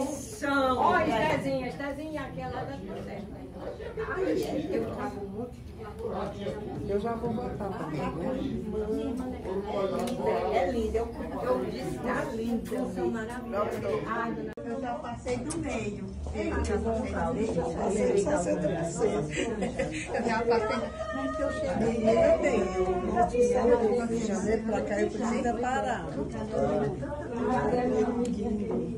São. Olha, Estezinha, aquela da protesta. Eu já vou botar também. É linda. Eu disse que é linda. São maravilhosas. Eu já passei do meio. Eu já passei 60%. Eu já passei. Mas que eu cheguei. Eu tenho. De janeiro pra cá eu preciso parar.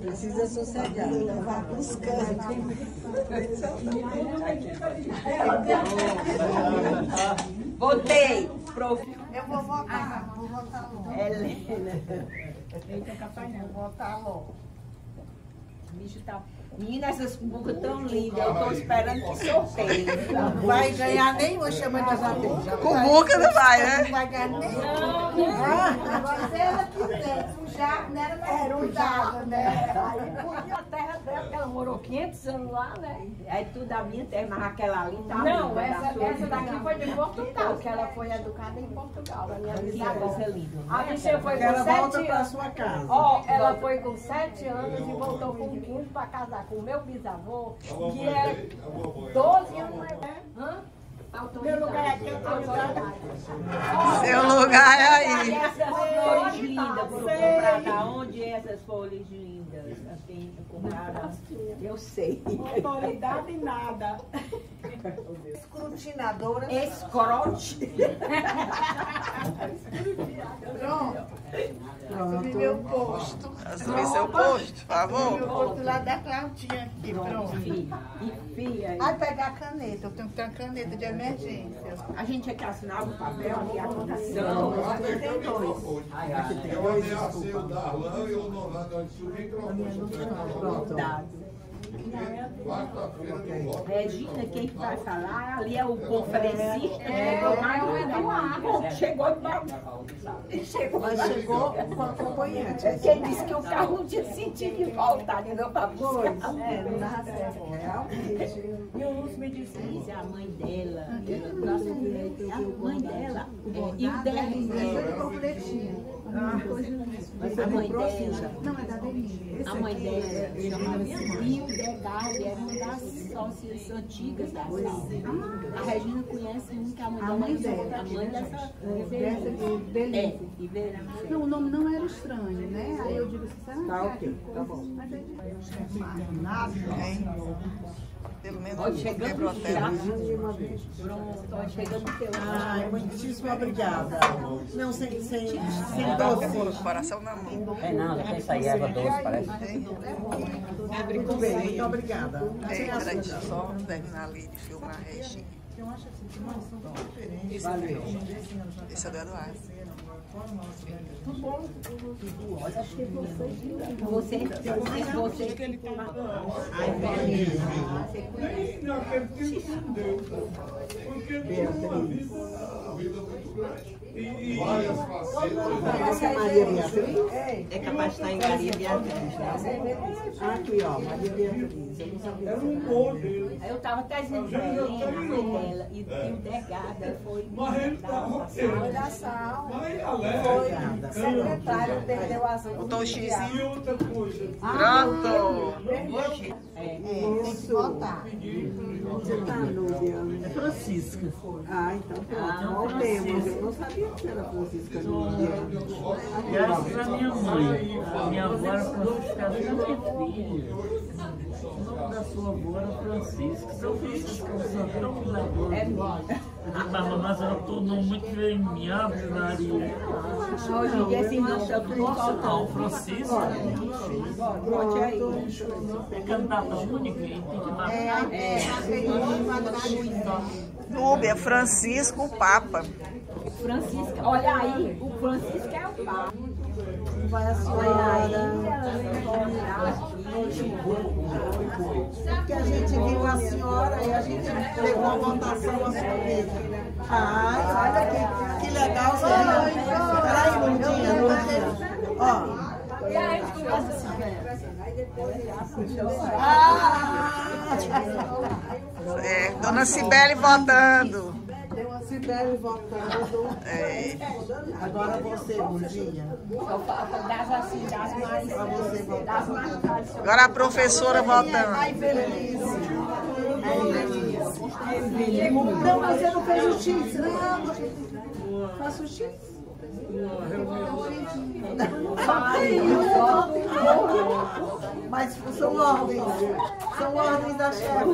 Precisa sossegar. Vá buscando. Votei. Eu vou votar. Vou votar logo. Helena. Vou votar logo. Bicho tá... Menina, essas cubucas tão lindas. Eu tô esperando que sorteie. Não vai ganhar nenhuma chama de atenção. Cubuca não vai, né? Não vai ganhar nenhuma. Agora, se ela quiser sujar, não era cuidado, né? A terra dela, porque ela morou 500 anos lá, né? É tudo a minha terra, mas aquela ali tá... Não, essa daqui foi de Portugal, que ela foi educada em Portugal. A minha bisavó. A bichinha foi com 7 anos. Ela volta pra sua casa. Ó, ela foi com 7 anos e voltou com 15 para casar com o meu bisavô, que era 12 anos mais velho. Meu lugar é aqui, Seu lugar é aí. essas flores lindas, por comprar da onde essas flores lindas? Assim, compraram. Eu sei. Autoridade nada. Escrutinadora. Escrote. Pronto. Assumi meu posto. Assumir seu posto, por favor. Meu posto lá da Claudinha aqui, pronto. Enfia aí. Aí pegar a caneta, eu tenho que ter uma caneta de emergência. A gente tinha que assinar o papel e a anotação. Tem dois. Eu ameacei o Darlan e o Nolanda antes do microfone. Quarta-feira eu volto. Regina, quem que vai falar? Ali é o conferencista. Chegou Mas chegou com acompanhante. Quem disse que o carro não tinha sentido de voltar, de novo para buscar. Não dá certo, realmente. E o Lúcio me disse, isso é a mãe dela. A mãe dela. E o dela. A mãe dela. Não, é da Denise. A mãe dela chamava Rio Degarde, era uma das sócias antigas da sala. A Regina conhece um que é a mãe dela. A mãe dessa Belize. Não, o nome não era estranho, né? Aí eu digo assim, Tá ok, tá bom. mas é Pelo menos Olha, chegando já. de Pronto, olha, chegando no teu. Ai, muitíssimo obrigada. Não, sem doce. Coração na mão. É nada, tem essa erva doce, parece. Muito bem, muito obrigada. Peraí, só terminar ali de filmar a Regina. Valeu. Esse é do Eduardo. Você. Beatriz. Várias facetas. Essa é Maria Beatriz? É capaz de estar em Maria Beatriz, Aqui, ó, Maria Beatriz. Eu não sabia que Eu estava até dizendo pra Helena, a mãe dela, e o delegada foi da sala. Foi secretário, perdeu as Botou o xizinho. Pronto. tem que votar. Você tá, Núbia? É Francisca. Ah, então pronto. Voltemos. Eu não sabia que era Francisca Núbia. Graças à minha mãe. A minha avó era Francisca, minha filha. O nome da sua avó era Francisca. São Francisco, são tão labores. Mas ela tornou muito bem minha Ave Maria. Hoje em dia, assim, não chama Não, Francisco. Bote aí. É candidata única e tem que dar. Núbia, Francisco, Papa. Francisca, olha aí, o Francisco é o pai. Vai a senhora. Que a gente viu a senhora e a gente pegou a votação a sua vez. Ai, olha que legal. Peraí, Lundinha. Ó. É, Dona Cibele votando. escreve votando. É. Agora você, Lurdinha. Só falta das assim, das mais. Pra você votar. Das mais tradicionais. Agora a professora votando. Ai, Feliz. Não, mas você não fez o X. Não, faça o X. Mas são ordens da chefe.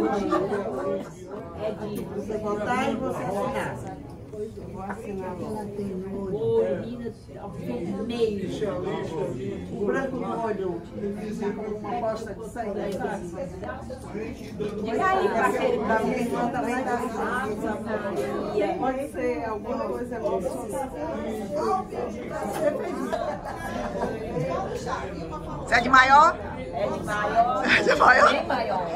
Você votar e você assinar. Vou assinar Vermelho. o branco no olho, uma posta de sangue, sabe? Diga aí para aquele Da minha irmã também dá sangue. Pode ser alguma coisa boa. Você é de maior? É de maior. Você é de maior? Bem maior.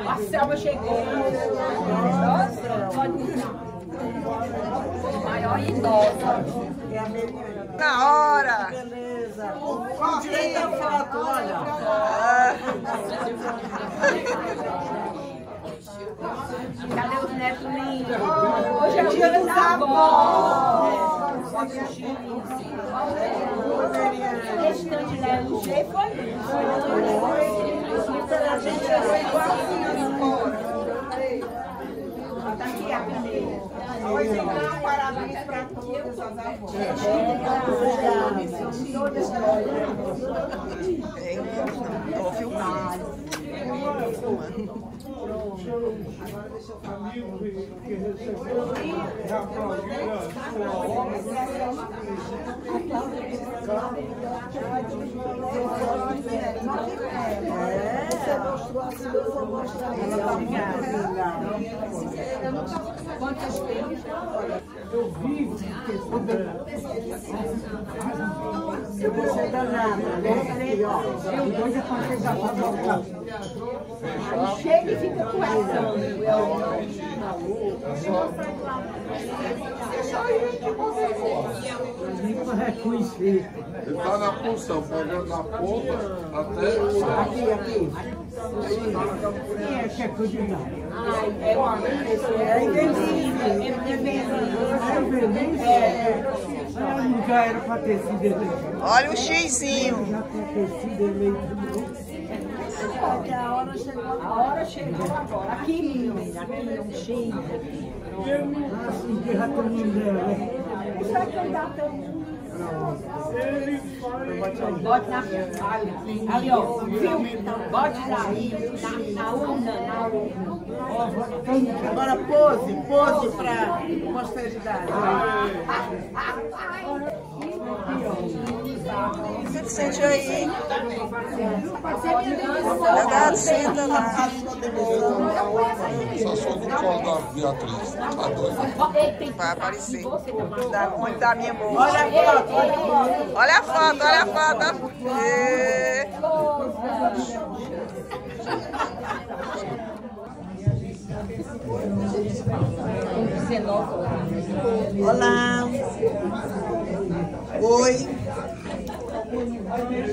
A Selma chegou. Nossa, pode usar. Maior idosa. Na hora! Beleza. Com direito à foto, olha. Cadê os netos lindos? Hoje é o dia dos avós. Esse tanto de LG foi a gente foi igualzinho. Tá aqui a primeira. Pois então, parabéns para todas as avós. Tô filmando. Agora deixa eu falar. Você mostrou assim, eu vou mostrar. Quantas tem? Eu vi eu vou ser danada. Chega e fica conversando. Ele tá na função, pegando na ponta até o céu. Aqui. É uma pessoa. Já era para ter sido eleito. Olha o xizinho. Já ter sido eleito. A hora chegou agora. Aqui, menina. Aqui é um cheio. Assim que já tem um dela. Isso é candidato. Bote na ali, ó, viu? Bote na urna. Agora pose para posteridade. Você que sente aí? Verdade, senta lá. Só sou do colo da Beatriz. Tá doido. Vai aparecer. Dá muito da minha boca. Olha a foto. Olha a foto, olha a foto. E... Olá. Oi.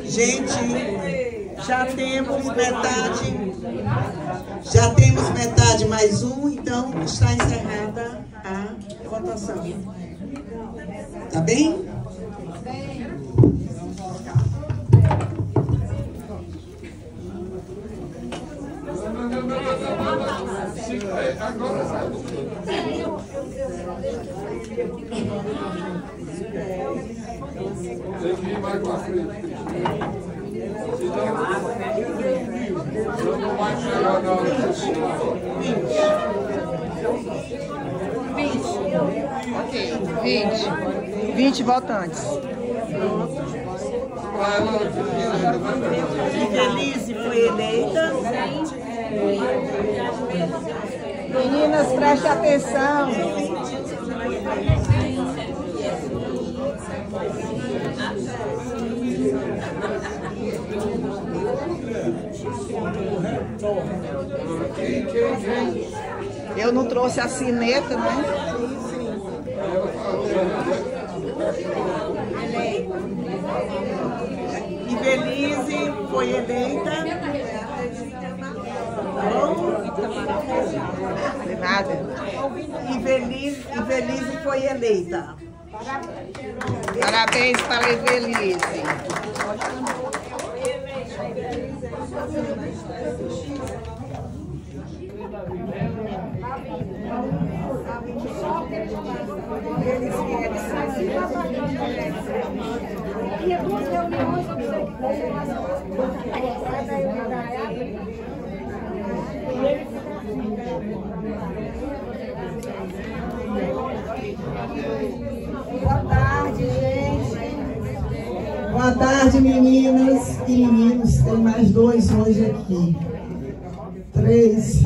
Gente, já temos metade mais um, então está encerrada a votação. Tá bem? Tem que ir mais pra frente. Senão não vai chegar na hora de assistir. 20 votantes. Feliz foi eleita. Meninas, prestem atenção. Eu não trouxe a sineta, né? E Belize foi eleita. Bom, Nada. E Velise foi eleita. Parabéns para a Evelise. Tinha duas reuniões, eu sei que boa tarde, gente. Boa tarde, meninas e meninos. Tem mais 2 hoje aqui. 3.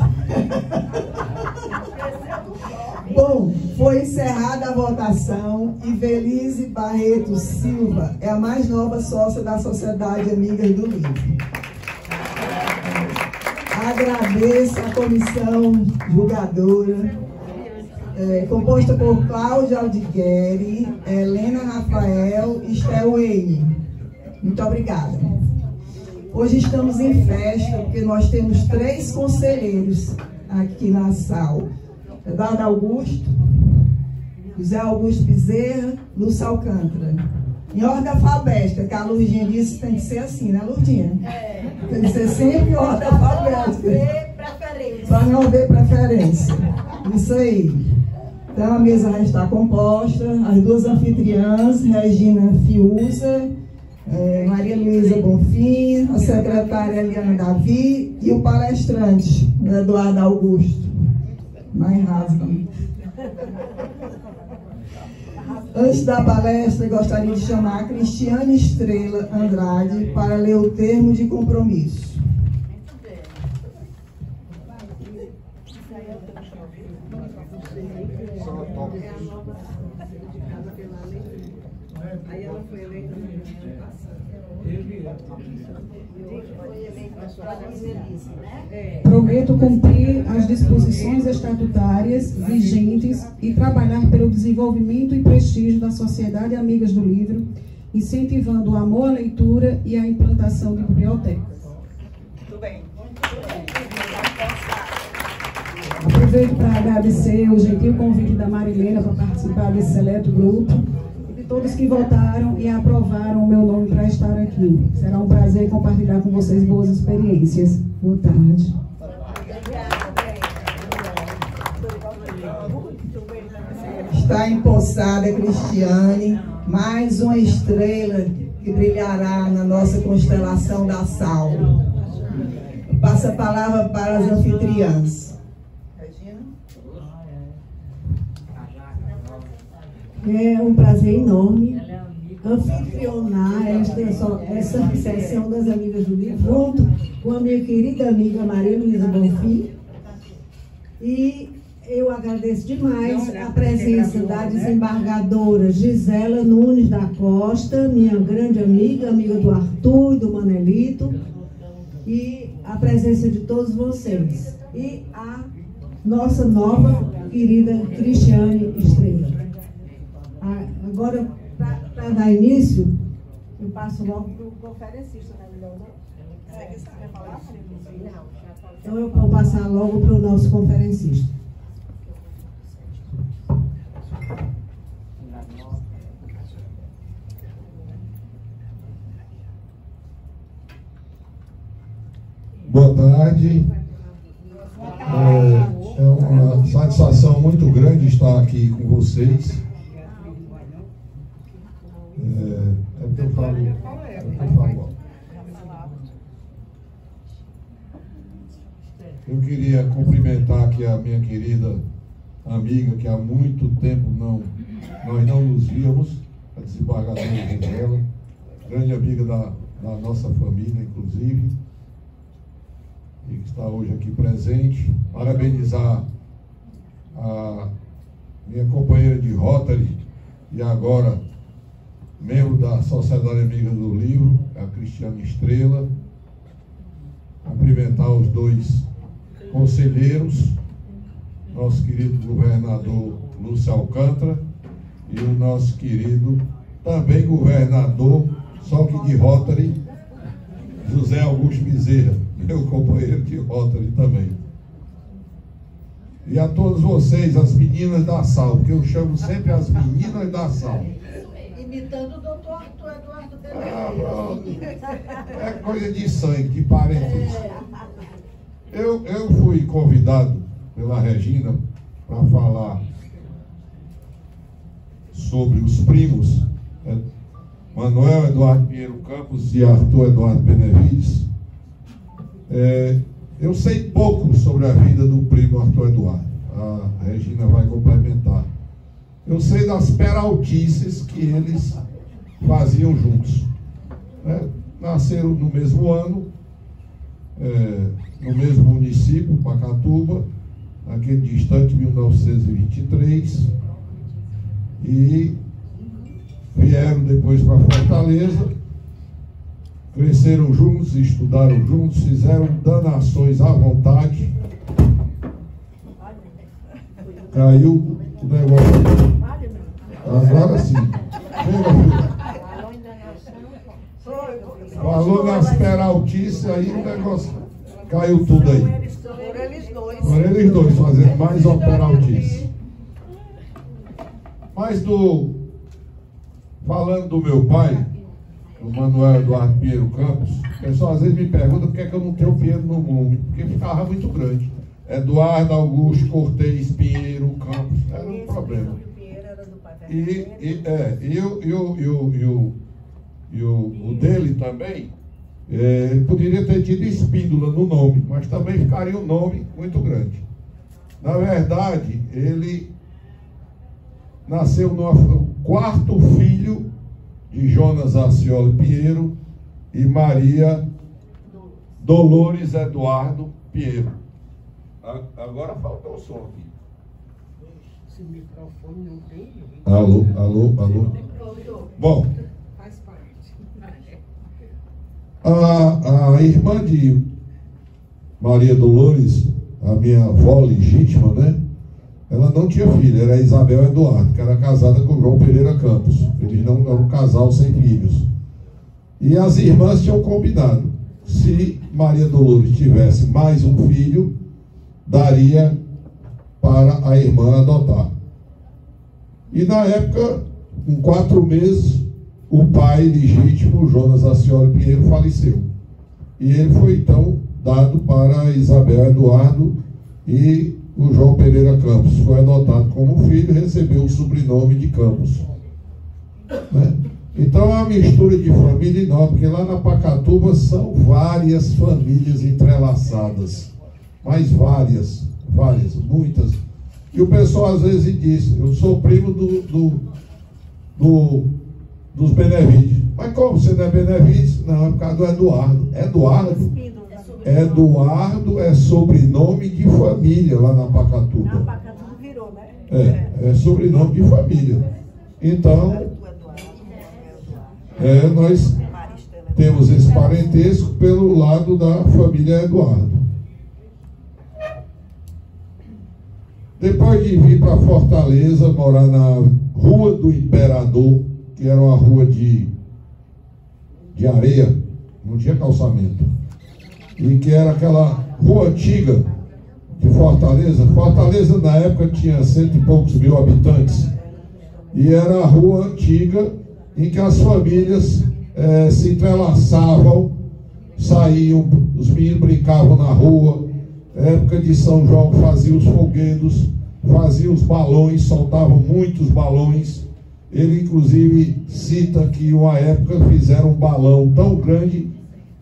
Bom, foi encerrada a votação e Velise Barreto Silva é a mais nova sócia da Sociedade Amigas do Livro. Agradeço a comissão julgadora, composta por Cláudia Aldigueri, Helena Rafael e Estel Weine. Muito obrigada. Hoje estamos em festa porque nós temos 3 conselheiros aqui na sala. Eduardo Augusto, José Augusto Bezerra, Lúcia Alcântara. Em ordem alfabética, que a Lourdinha disse que tem que ser assim, né, Lourdinha? Tem que ser sempre em ordem alfabética. Para não haver preferência. Isso aí. Então a mesa já está composta. As 2 anfitriãs, Regina Fiuza, Maria Luísa Bonfim, a secretária Eliana Davi e o palestrante, Eduardo Augusto. Mais rasga. Antes da palestra, gostaria de chamar a Cristiane Estrela Andrade para ler o termo de compromisso. Aí ela foi eleita no ano passado. Prometo cumprir as disposições estatutárias vigentes e trabalhar pelo desenvolvimento e prestígio da Sociedade Amigas do Livro, incentivando o amor à leitura e a implantação de bibliotecas. Muito bem. Aproveito para agradecer o gentil convite da Marilena para participar desse seleto grupo e de todos que votaram e aprovaram o meu nome para estar aqui. Será um prazer compartilhar com vocês boas experiências. Boa tarde. Está empossada, Cristiane, mais uma estrela que brilhará na nossa constelação da Sal. Passa a palavra para as anfitriãs. É um prazer enorme anfitrionar essa sessão das Amigas do Livro, junto com a minha querida amiga Maria Luísa Bonfim. E eu agradeço demais a presença da desembargadora Gisela Nunes da Costa, minha grande amiga do Arthur e do Manelito, e a presença de todos vocês. E a nossa nova querida Cristiane Estrela. Agora, para dar início, eu passo logo para o conferencista, né, melhor, né? Então eu vou passar logo para o nosso conferencista. Boa tarde. É uma satisfação muito grande estar aqui com vocês. É porque eu falo. Eu queria cumprimentar aqui a minha querida amiga, que há muito tempo nós não nos víamos, a desembargadora Gisela, grande amiga da nossa família, inclusive, e que está hoje aqui presente. Parabenizar a minha companheira de Rotary e agora membro da Sociedade Amiga do Livro, a Cristiane Estrela. Cumprimentar os 2 conselheiros, nosso querido governador Lúcio Alcântara e o nosso querido também governador, só que de Rotary, José Augusto Bezerra, meu companheiro de Rotary também. E a todos vocês, as meninas da Sal, porque eu chamo sempre as meninas da Sal. Imitando o doutor Arthur Eduardo Benevides. É coisa de sangue, de parentesco. Eu fui convidado pela Regina para falar sobre os primos, Manuel Eduardo Pinheiro Campos e Arthur Eduardo Benevides. Eu sei pouco sobre a vida do primo Arthur Eduardo. A Regina vai complementar. Eu sei das peraltices que eles faziam juntos. Nasceram no mesmo ano, no mesmo município, Pacatuba, naquele distante 1923, e vieram depois para Fortaleza, cresceram juntos, estudaram juntos, fizeram danações à vontade. Caiu o negócio. Agora sim. Falou nas peraltices, aí o negócio caiu tudo aí. Por eles dois fazendo mais uma peraltice. Mas falando do meu pai, o Manuel Eduardo Pinheiro Campos, o pessoal às vezes me pergunta por que é que eu não tenho Pinheiro no nome, porque ficava muito grande. Eduardo Augusto Cortez Pinheiro Campos, era um problema. O dele também, poderia ter tido Espíndola no nome, mas também ficaria um nome muito grande. Na verdade, ele nasceu no quarto filho de Jonas Acioli Pinheiro e Maria Dolores Eduardo Pinheiro. Agora falta o som aqui. Esse microfone não tem. Alô. Bom, a irmã de Maria Dolores, a minha avó legítima, né? Ela não tinha filho, era Isabel Eduardo, que era casada com João Pereira Campos. Eles não eram um casal sem filhos. E as irmãs tinham combinado, se Maria Dolores tivesse mais um filho, daria para a irmã adotar. E na época, com 4 meses, o pai legítimo, Jonas Acioli Pinheiro, faleceu. E ele foi então dado para Isabel Eduardo, e o João Pereira Campos foi adotado como filho e recebeu o sobrenome de Campos. Então é uma mistura de família enorme, porque lá na Pacatuba são várias famílias entrelaçadas. Mas várias, muitas. E o pessoal às vezes diz, eu sou primo dos Benevides. Mas como você não é Benevides? Não, é por causa do Eduardo. Eduardo é sobrenome de família lá na Pacatuba. Na Pacatuba virou, né? É sobrenome de família. Então, nós temos esse parentesco pelo lado da família Eduardo. Depois de vir para Fortaleza, morar na Rua do Imperador, que era uma rua de areia, não tinha calçamento, e que era aquela rua antiga de Fortaleza. Fortaleza na época tinha 100 e poucos mil habitantes, e era a rua antiga em que as famílias se entrelaçavam, saíam, os meninos brincavam na rua. Época de São João fazia os foguedos, fazia os balões, soltavam muitos balões. Ele inclusive cita que uma época fizeram um balão tão grande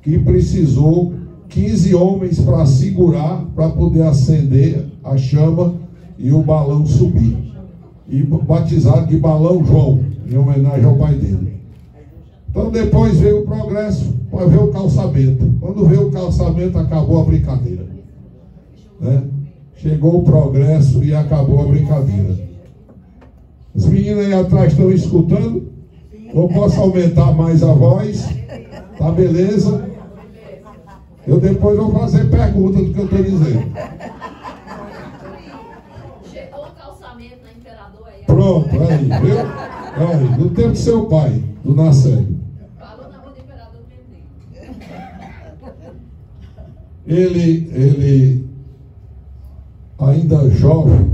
que precisou 15 homens para segurar, para poder acender a chama e o balão subir. E batizado de Balão João, em homenagem ao pai dele. Então depois veio o progresso para ver o calçamento. Quando veio o calçamento, acabou a brincadeira. Chegou o progresso e acabou a brincadeira. As meninas aí atrás estão escutando? Ou posso aumentar mais a voz? Tá beleza? Eu depois vou fazer pergunta do que eu estou dizendo. Chegou o calçamento na Imperador aí. Pronto, aí, viu? Aí, no tempo do seu pai, do Nacélio. Falou na Rua do Imperador mesmo. A ainda jovem,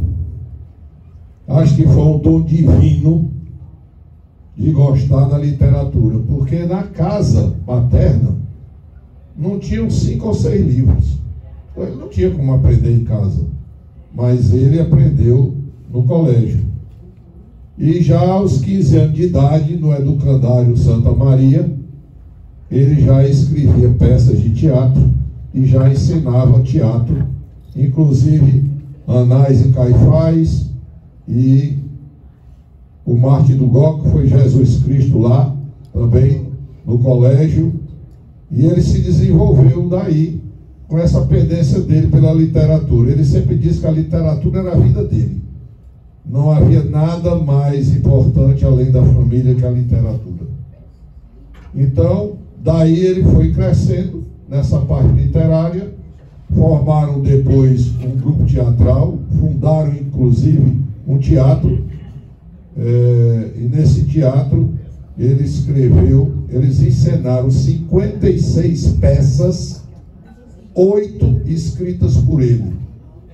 acho que foi um dom divino de gostar da literatura, porque na casa paterna não tinham 5 ou 6 livros. Então ele não tinha como aprender em casa, mas ele aprendeu no colégio. E já aos 15 anos de idade, no Educandário Santa Maria, ele já escrevia peças de teatro e já ensinava teatro, inclusive Anás e Caifás e o Mártir do Goco, foi Jesus Cristo lá, também no colégio, e ele se desenvolveu daí, com essa pendência dele pela literatura. Ele sempre disse que a literatura era a vida dele. Não havia nada mais importante além da família que a literatura. Então, daí ele foi crescendo nessa parte literária, formaram depois um grupo teatral, fundaram inclusive um teatro, e nesse teatro eles encenaram 56 peças, 8 escritas por ele.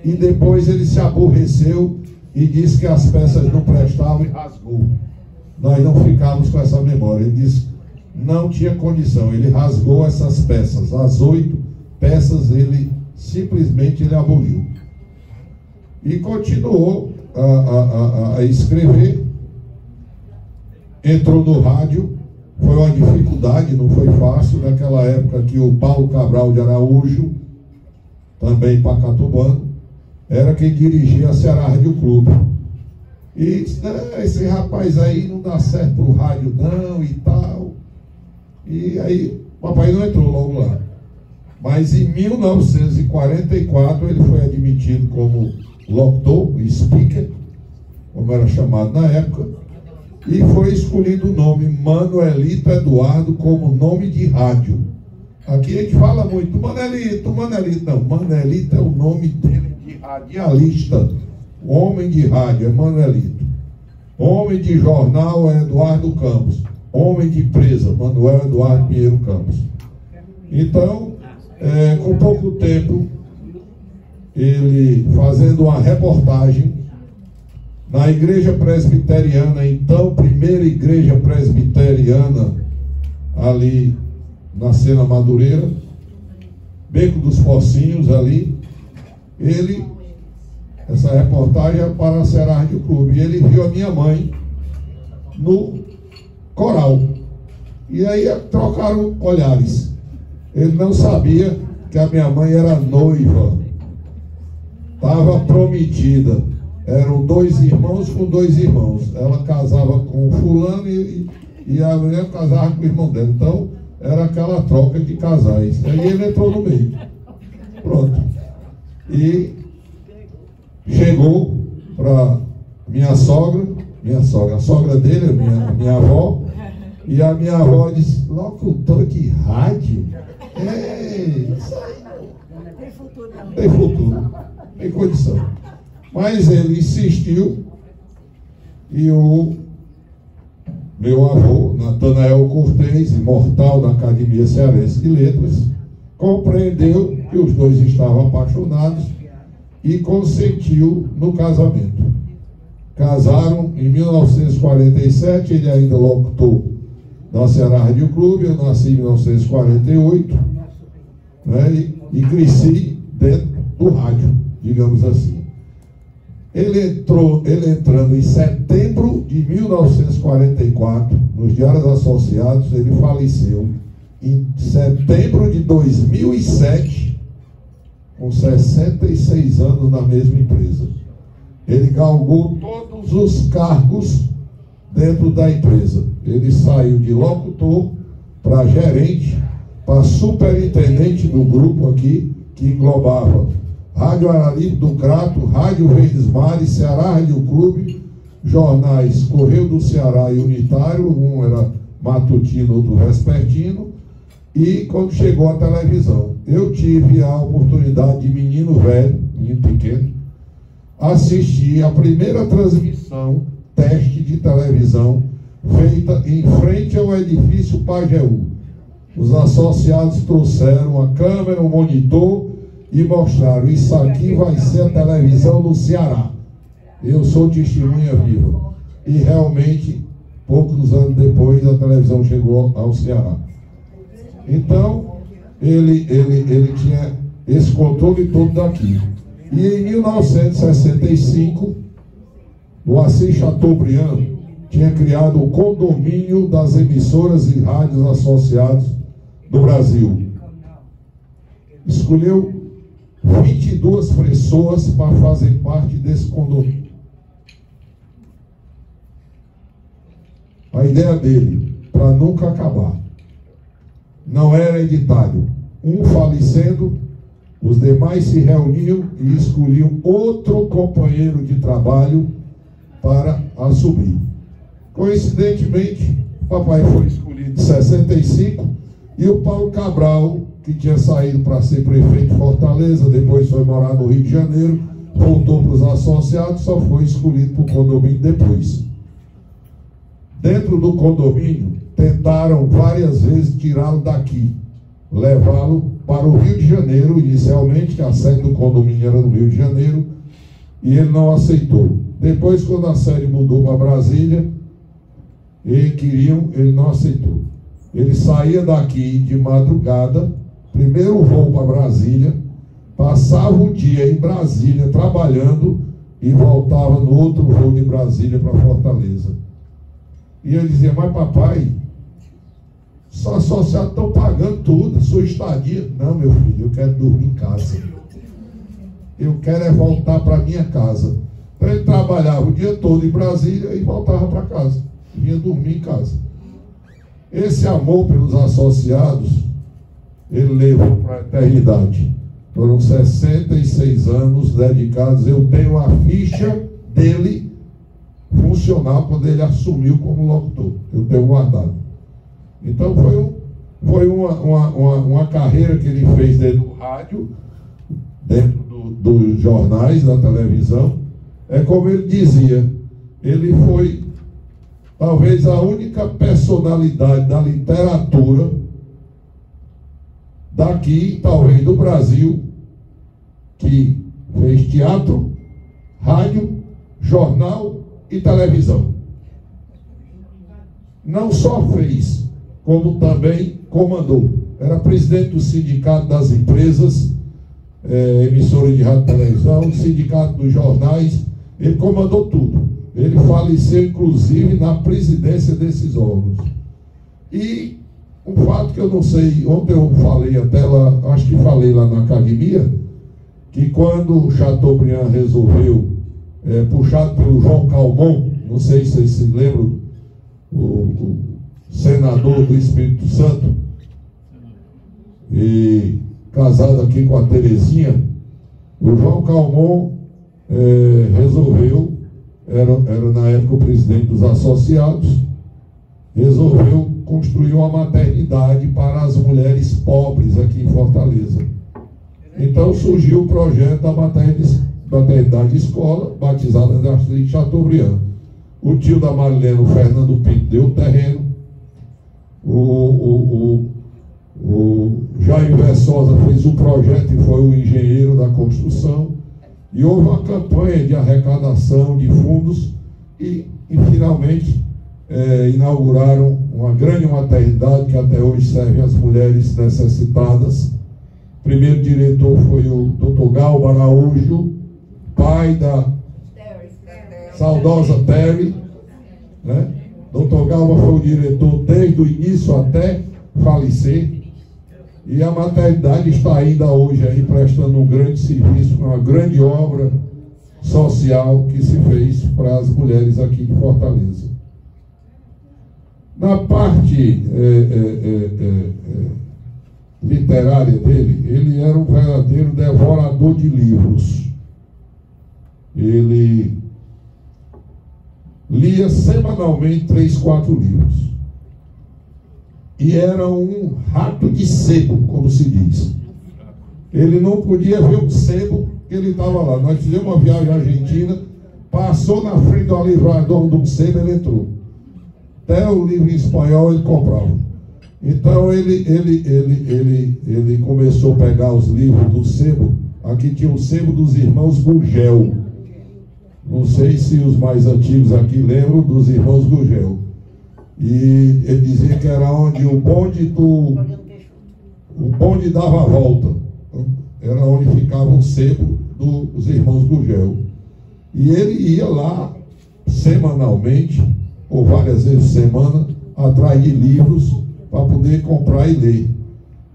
E depois ele se aborreceu e disse que as peças não prestavam e rasgou. Nós não ficávamos com essa memória. Ele disse que não tinha condição, ele rasgou essas peças. As 8 peças ele simplesmente aboliu. E continuou a escrever. Entrou no rádio, foi uma dificuldade, não foi fácil. Naquela época que o Paulo Cabral de Araújo, também pacatubano, era quem dirigia a Ceará Rádio Clube. E disse, esse rapaz aí não dá certo pro rádio não e tal. E aí o papai não entrou logo lá. Mas em 1944 ele foi admitido como locutor, speaker, como era chamado na época, e foi escolhido o nome Manuelito Eduardo como nome de rádio. Aqui a gente fala muito Manelito. Não, Manelito é o nome dele de radialista. O homem de rádio é Manuelito. Homem de jornal é Eduardo Campos. Homem de empresa, Manuel Eduardo Pinheiro Campos. Então, com pouco tempo, ele fazendo uma reportagem na igreja presbiteriana, então, primeira igreja presbiteriana, ali na Sena Madureira, Beco dos Pocinhos, ali, essa reportagem é para a Ceará Rádio Clube, e ele viu a minha mãe no coral, e aí trocaram olhares. Ele não sabia que a minha mãe era noiva, estava prometida. Eram 2 irmãos com 2 irmãos. Ela casava com fulano e a mulher casava com o irmão dela. Então, era aquela troca de casais. Aí ele entrou no meio. Pronto. E chegou para minha sogra, a sogra dele, a minha avó, e a minha avó disse, locutor de rádio? Isso aí não. Tem futuro. Tem condição. Mas ele insistiu, e o meu avô, Natanael Cortez, imortal da Academia Cearense de Letras, compreendeu que os dois estavam apaixonados e consentiu no casamento. Casaram em 1947, ele ainda locutor da Ceará Rádio Clube, eu nasci em 1948, né, e cresci dentro do rádio, digamos assim. Ele entrando em setembro de 1944, nos Diários Associados, ele faleceu em setembro de 2007, com 66 anos na mesma empresa. Ele galgou todos os cargos dentro da empresa. Ele saiu de locutor para gerente, para superintendente do grupo aqui, que englobava Rádio Araripe do Crato, Rádio Verdes Mares, Ceará Rádio Clube, jornais Correio do Ceará e Unitário, um era matutino, outro vespertino, e quando chegou a televisão, eu tive a oportunidade de menino velho, menino pequeno, assistir a primeira transmissão, teste de televisão, feita em frente ao edifício Pajeú. Os associados trouxeram a câmera, o monitor, e mostraram: isso aqui vai ser a televisão no Ceará. Eu sou testemunha viva. E realmente, poucos anos depois, a televisão chegou ao Ceará. Então, ele tinha esse controle todo daqui. E em 1965, o Assis Chateaubriand tinha criado o Condomínio das Emissoras e Rádios Associados do Brasil. Escolheu 22 pessoas para fazer parte desse condomínio. A ideia dele, para nunca acabar, não era hereditário. Um falecendo, os demais se reuniam e escolhiam outro companheiro de trabalho para assumir. Coincidentemente, o papai foi escolhido em 65 e o Paulo Cabral, que tinha saído para ser prefeito de Fortaleza, depois foi morar no Rio de Janeiro, voltou para os associados, só foi escolhido para o condomínio depois. Dentro do condomínio, tentaram várias vezes tirá-lo daqui, levá-lo para o Rio de Janeiro, inicialmente, que a sede do condomínio era no Rio de Janeiro, e ele não aceitou. Depois, quando a sede mudou para Brasília, ele não aceitou. Ele saía daqui de madrugada, primeiro voo para Brasília, passava o dia em Brasília trabalhando e voltava no outro voo de Brasília para Fortaleza. E eu dizia: mas papai, os associados estão pagando tudo, sua estadia. Não, meu filho, eu quero dormir em casa. Eu quero é voltar para minha casa. Então ele trabalhava o dia todo em Brasília e voltava para casa. Vinha dormir em casa. Esse amor pelos associados, ele levou para a eternidade. Foram 66 anos dedicados. Eu tenho a ficha dele funcional quando ele assumiu como locutor. Eu tenho guardado. Então foi uma carreira que ele fez dentro do rádio, dentro dos jornais, da televisão. É como ele dizia, ele foi talvez a única personalidade da literatura daqui, talvez do Brasil, que fez teatro, rádio, jornal e televisão. Não só fez, como também comandou. Era presidente do Sindicato das Empresas, emissoras de rádio e televisão, Sindicato dos Jornais. Ele comandou tudo. Ele faleceu, inclusive, na presidência desses órgãos. E um fato que eu não sei, ontem eu falei até lá, acho que falei lá na academia, que quando o Chateaubriand resolveu, puxado pelo João Calmon, não sei se vocês se lembram, o senador do Espírito Santo, e casado aqui com a Terezinha, o João Calmon resolveu, era na época o presidente dos associados, resolveu construir uma maternidade para as mulheres pobres aqui em Fortaleza. Então surgiu o projeto da maternidade escola, batizada de Chateaubriand. O tio da Marilena, o Fernando Pinto, deu o terreno. O Jair Versosa fez o projeto e foi o engenheiro da construção. E houve uma campanha de arrecadação de fundos e finalmente inauguraram uma grande maternidade que até hoje serve às mulheres necessitadas. O primeiro diretor foi o Dr. Galba Araújo, pai da saudosa Terry, né? Dr. Galba foi o diretor desde o início até falecer. E a maternidade está ainda hoje aí prestando um grande serviço, uma grande obra social que se fez para as mulheres aqui de Fortaleza. Na parte literária dele, ele era um verdadeiro devorador de livros. Ele lia semanalmente 3, 4 livros. E era um rato de sebo, como se diz. Ele não podia ver um sebo, ele estava lá. Nós fizemos uma viagem à Argentina, passou na frente do livrador de um sebo, ele entrou. Até o livro em espanhol ele comprava. Então ele começou a pegar os livros do sebo. Aqui tinha o sebo dos irmãos Gurgel. Não sei se os mais antigos aqui lembram dos irmãos Gurgel. E ele dizia que era onde o bonde dava a volta. Era onde ficava o sebo dos irmãos Gurgel. E ele ia lá semanalmente, ou várias vezes por semana, atrás de livros para poder comprar e ler.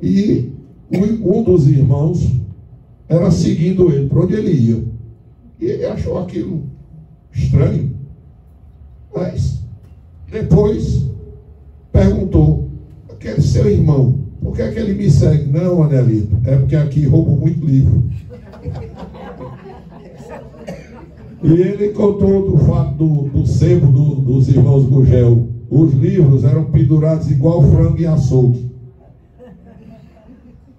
E um dos irmãos era seguindo ele para onde ele ia. E ele achou aquilo estranho. Mas depois perguntou: aquele seu irmão, por que é que ele me segue? Não, Anelito, é porque aqui roubam muito livro. E ele contou do fato do sebo dos irmãos Gurgel. Os livros eram pendurados igual frango em açougue.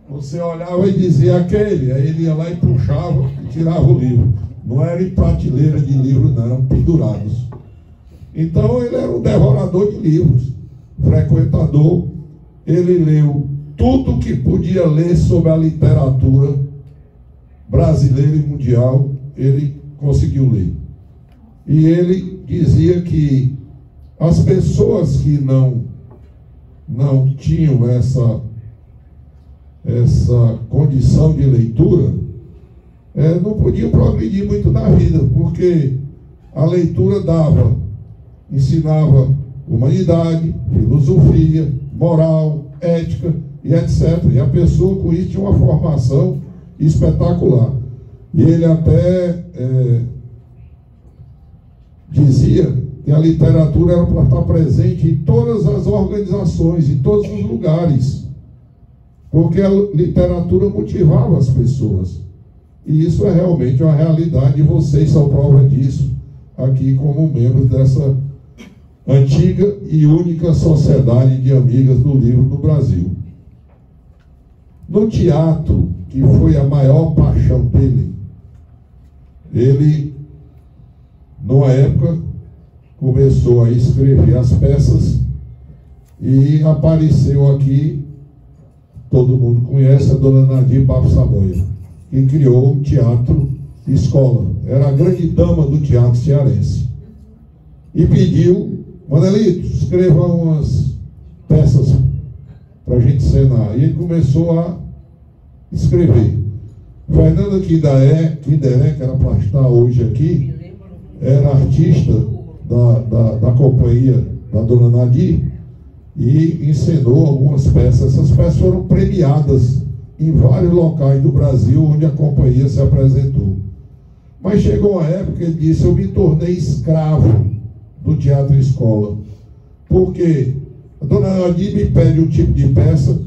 Você olhava e dizia aquele, aí ele ia lá e puxava e tirava o livro. Não era em prateleira de livro, não, eram pendurados. Então ele era um devorador de livros, frequentador. Ele leu tudo que podia ler sobre a literatura brasileira e mundial, ele conseguiu ler. E ele dizia que as pessoas que não tinham essa condição de leitura não podiam progredir muito na vida, porque a leitura ensinava humanidade, filosofia, moral, ética e etc. E a pessoa com isso tinha uma formação espetacular. E ele até dizia que a literatura era para estar presente em todas as organizações, em todos os lugares, porque a literatura motivava as pessoas. E isso é realmente uma realidade, e vocês são prova disso aqui como membros dessa antiga e única sociedade de amigas do livro do Brasil. No teatro, que foi a maior paixão dele, ele, numa época, começou a escrever as peças e apareceu aqui, todo mundo conhece, a dona Nadir Papo Saboia, que criou o Teatro Escola. Era a grande dama do teatro cearense. E pediu: Manelito, escreva umas peças para a gente cenar. E ele começou a escrever. Fernanda Kinderé, que era para estar hoje aqui, era artista da companhia da dona Nadir e encenou algumas peças. Essas peças foram premiadas em vários locais do Brasil onde a companhia se apresentou. Mas chegou uma época que ele disse: eu me tornei escravo do Teatro Escola, porque a dona Nadir me pede um tipo de peça,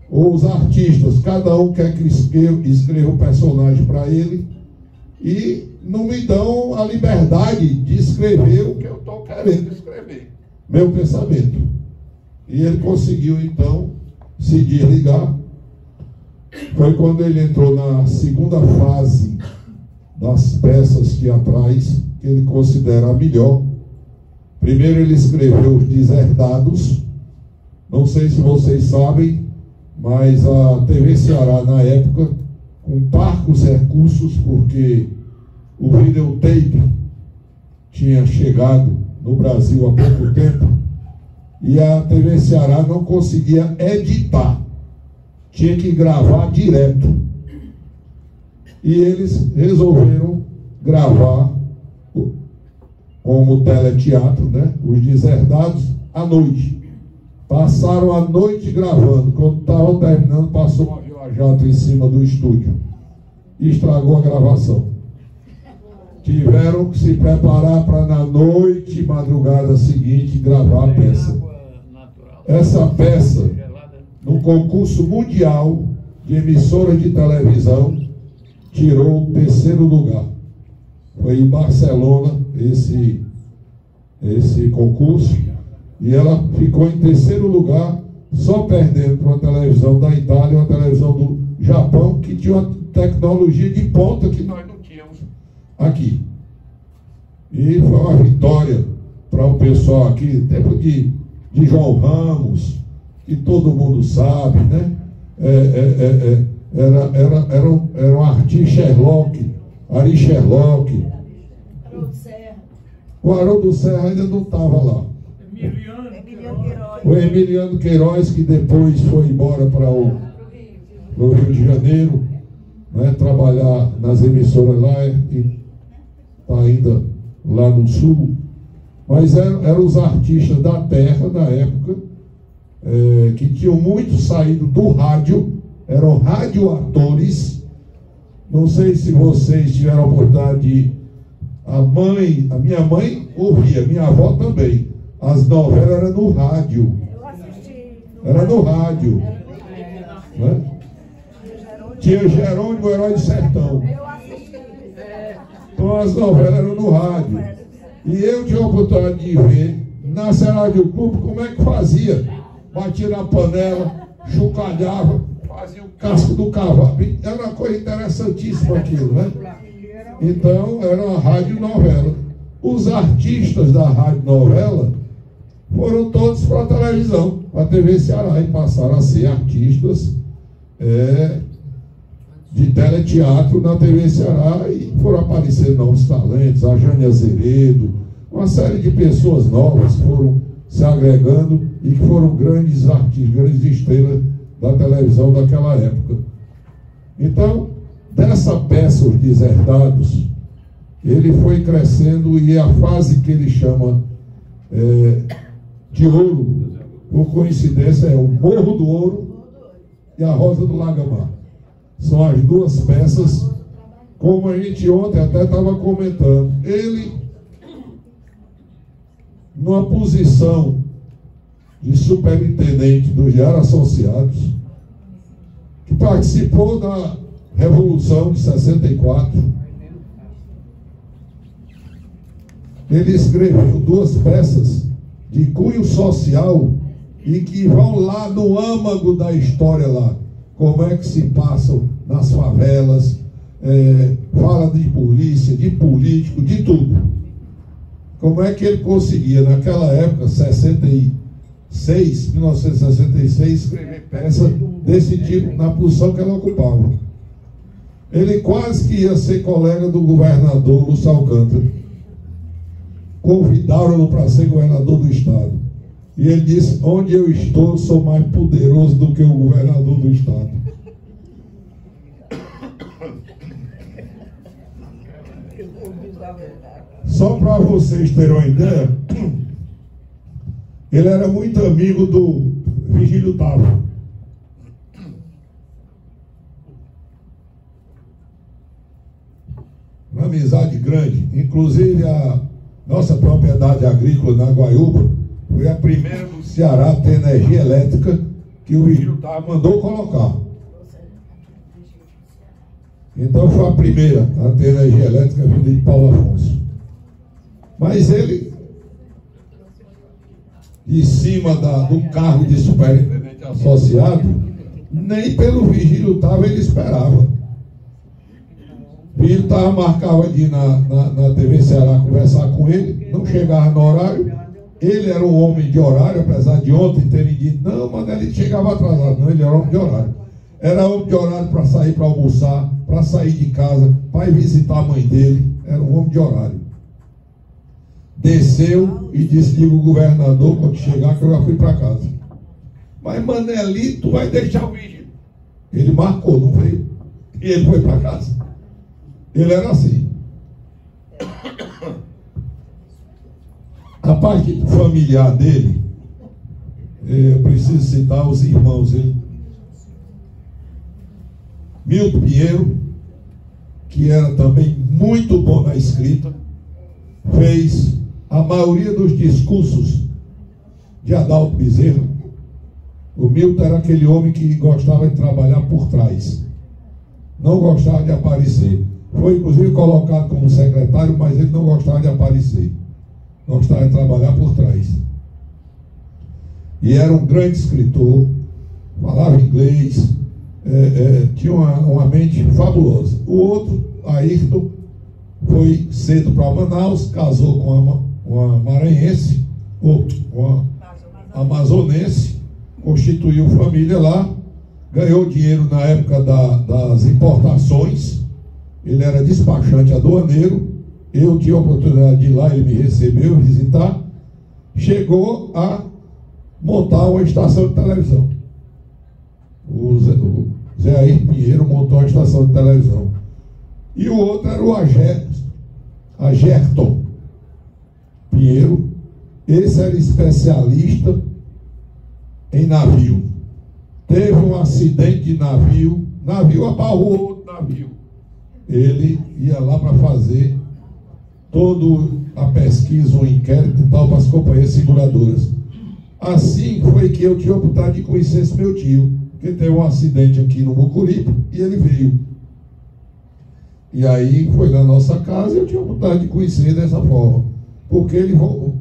ou os artistas, cada um quer que escreva um personagem para ele, e não me dão a liberdade de escrever o que eu estou querendo escrever, meu pensamento. E ele conseguiu então se desligar. Foi quando ele entrou na segunda fase das peças teatrais, que ele considera a melhor. Primeiro ele escreveu Os Deserdados. Não sei se vocês sabem, mas a TV Ceará, na época, com parcos recursos, porque o videotape tinha chegado no Brasil há pouco tempo, e a TV Ceará não conseguia editar, tinha que gravar direto. E eles resolveram gravar como teleteatro, né, Os Deserdados, à noite. Passaram a noite gravando. Quando estavam terminando, passou um avião a jato em cima do estúdio e estragou a gravação. Tiveram que se preparar para na noite, madrugada seguinte, gravar a peça. Essa peça, no concurso mundial de emissoras de televisão, tirou o 3º lugar. Foi em Barcelona esse concurso, e ela ficou em 3º lugar, só perdendo para uma televisão da Itália e uma televisão do Japão, que tinha uma tecnologia de ponta que nós não tínhamos aqui. E foi uma vitória para o pessoal aqui, tempo de João Ramos, que todo mundo sabe, né? Era um artista Sherlock, Ari Sherlock. O Haroldo Serra ainda não estava lá. O Emiliano Queiroz, que depois foi embora para o Rio de Janeiro, né, trabalhar nas emissoras lá, e está ainda lá no Sul. Mas eram os artistas da terra, da época, que tinham muito saído do rádio, eram radioatores. Não sei se vocês tiveram a oportunidade de... A minha mãe ouvia, minha avó também. As novelas eram no rádio. Era no rádio. Né? Tinha Jerônimo, o Herói do Sertão. Então as novelas eram no rádio. E eu tinha a oportunidade de ver na Rádio Clube como é que fazia. Batia na panela, chocalhava, fazia o casco do cavalo. Era uma coisa interessantíssima aquilo, né? Então era uma rádio novela. Os artistas da rádio novela foram todos para a televisão, para a TV Ceará, e passaram a ser artistas de teleteatro na TV Ceará, e foram aparecer novos talentos, a Jane Azeredo, uma série de pessoas novas foram se agregando e que foram grandes artistas, grandes estrelas da televisão daquela época. Então, dessa peça, Os Deserdados, ele foi crescendo, e a fase que ele chama de ouro, por coincidência, é o Morro do Ouro e a Rosa do Lagamar. São as duas peças, como a gente ontem até estava comentando. Ele, numa posição de superintendente dos Diários Associados, que participou da Revolução de 64, ele escreveu duas peças de cunho social e que vão lá no âmago da história lá. Como é que se passam nas favelas, fala de polícia, de político, de tudo. Como é que ele conseguia, naquela época, 1966, escrever peça desse tipo, na posição que ela ocupava. Ele quase que ia ser colega do governador Lúcio Alcântara. Convidaram-no para ser governador do estado. E ele disse: onde eu estou, sou mais poderoso do que o governador do estado. Só para vocês terem uma ideia, ele era muito amigo do Virgílio Távora. Uma amizade grande. Inclusive a nossa propriedade agrícola na Guaiúba foi a primeira do Ceará a ter energia elétrica, que o Virgílio Távora mandou colocar. Então foi a primeira a ter energia elétrica vinda de Paulo Afonso. Mas ele, de cima do cargo de superintendente associado, nem pelo Virgílio Távora ele esperava. O Virgílio Távora marcava de ir na TV Ceará conversar com ele, não chegava no horário. Ele era um homem de horário, apesar de ontem terem dito, não, mas ele chegava atrasado. Não, ele era homem de horário. Era homem de horário para sair para almoçar, para sair de casa, para ir visitar a mãe dele. Era um homem de horário. Desceu e disse: diga o governador, quando chegar, que eu já fui para casa. Mas Manelito, tu vai deixar o vídeo. Ele marcou, não veio. E ele foi para casa. Ele era assim. A parte familiar dele, eu preciso citar os irmãos dele. Milton Pinheiro, que era também muito bom na escrita, fez a maioria dos discursos de Adalto Bezerra. O Milton era aquele homem que gostava de trabalhar por trás, não gostava de aparecer. Foi inclusive colocado como secretário, mas ele não gostava de aparecer, gostava de trabalhar por trás. E era um grande escritor, falava inglês, tinha uma mente fabulosa. O outro, Ayrton, foi cedo para Manaus, casou com uma maranhense, ou uma amazonense, constituiu família lá, ganhou dinheiro na época das importações. Ele era despachante aduaneiro. Eu tive a oportunidade de ir lá, ele me recebeu, visitar. Chegou a montar uma estação de televisão. O Zé Ayrton Pinheiro montou uma estação de televisão. E o outro era o Agerton Pinheiro. Esse era especialista em navio. Teve um acidente de navio abarrou outro navio. Ele ia lá para fazer toda a pesquisa, o inquérito e tal, para as companhias seguradoras. Assim foi que eu tive a oportunidade de conhecer esse meu tio, que teve um acidente aqui no Mucuripe e ele veio. E aí foi na nossa casa e eu tive a oportunidade de conhecer dessa forma. Porque ele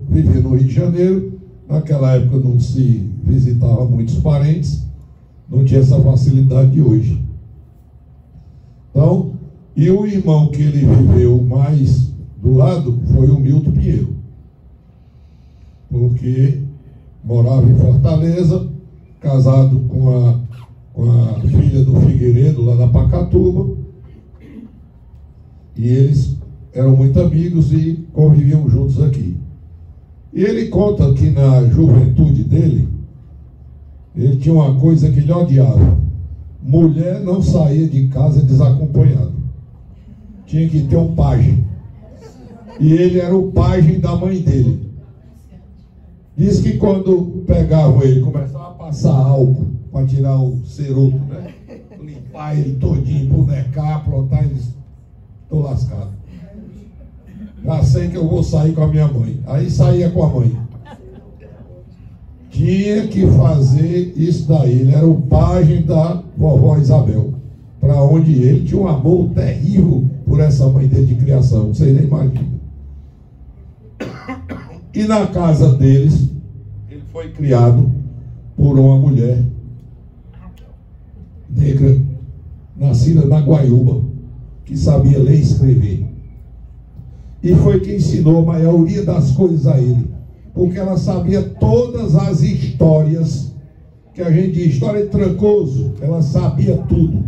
vivia no Rio de Janeiro, naquela época não se visitava muitos parentes, não tinha essa facilidade de hoje. Então, e o irmão que ele viveu mais do lado foi o Milton Pinheiro, porque morava em Fortaleza, casado com a filha do Figueiredo, lá da Pacatuba, e eles eram muito amigos e conviviam juntos aqui. E ele conta que na juventude dele, ele tinha uma coisa que ele odiava: mulher não saía de casa desacompanhado, tinha que ter um pajem. E ele era o pajem da mãe dele. Diz que quando pegavam ele, começava a passar álcool para tirar o ceroto, né? Limpar ele todinho, bonecar, aprontar, eles: estou lascado. Já sei que eu vou sair com a minha mãe. Aí saía com a mãe. Tinha que fazer isso daí. Ele era o pajem da vovó Isabel, para onde ele tinha um amor terrível por essa mãe dele de criação, vocês nem imaginam. E na casa deles, ele foi criado por uma mulher negra, nascida na Guaiúba, que sabia ler e escrever. E foi quem ensinou a maioria das coisas a ele, porque ela sabia todas as histórias, que a gente diz, história de Trancoso, ela sabia tudo.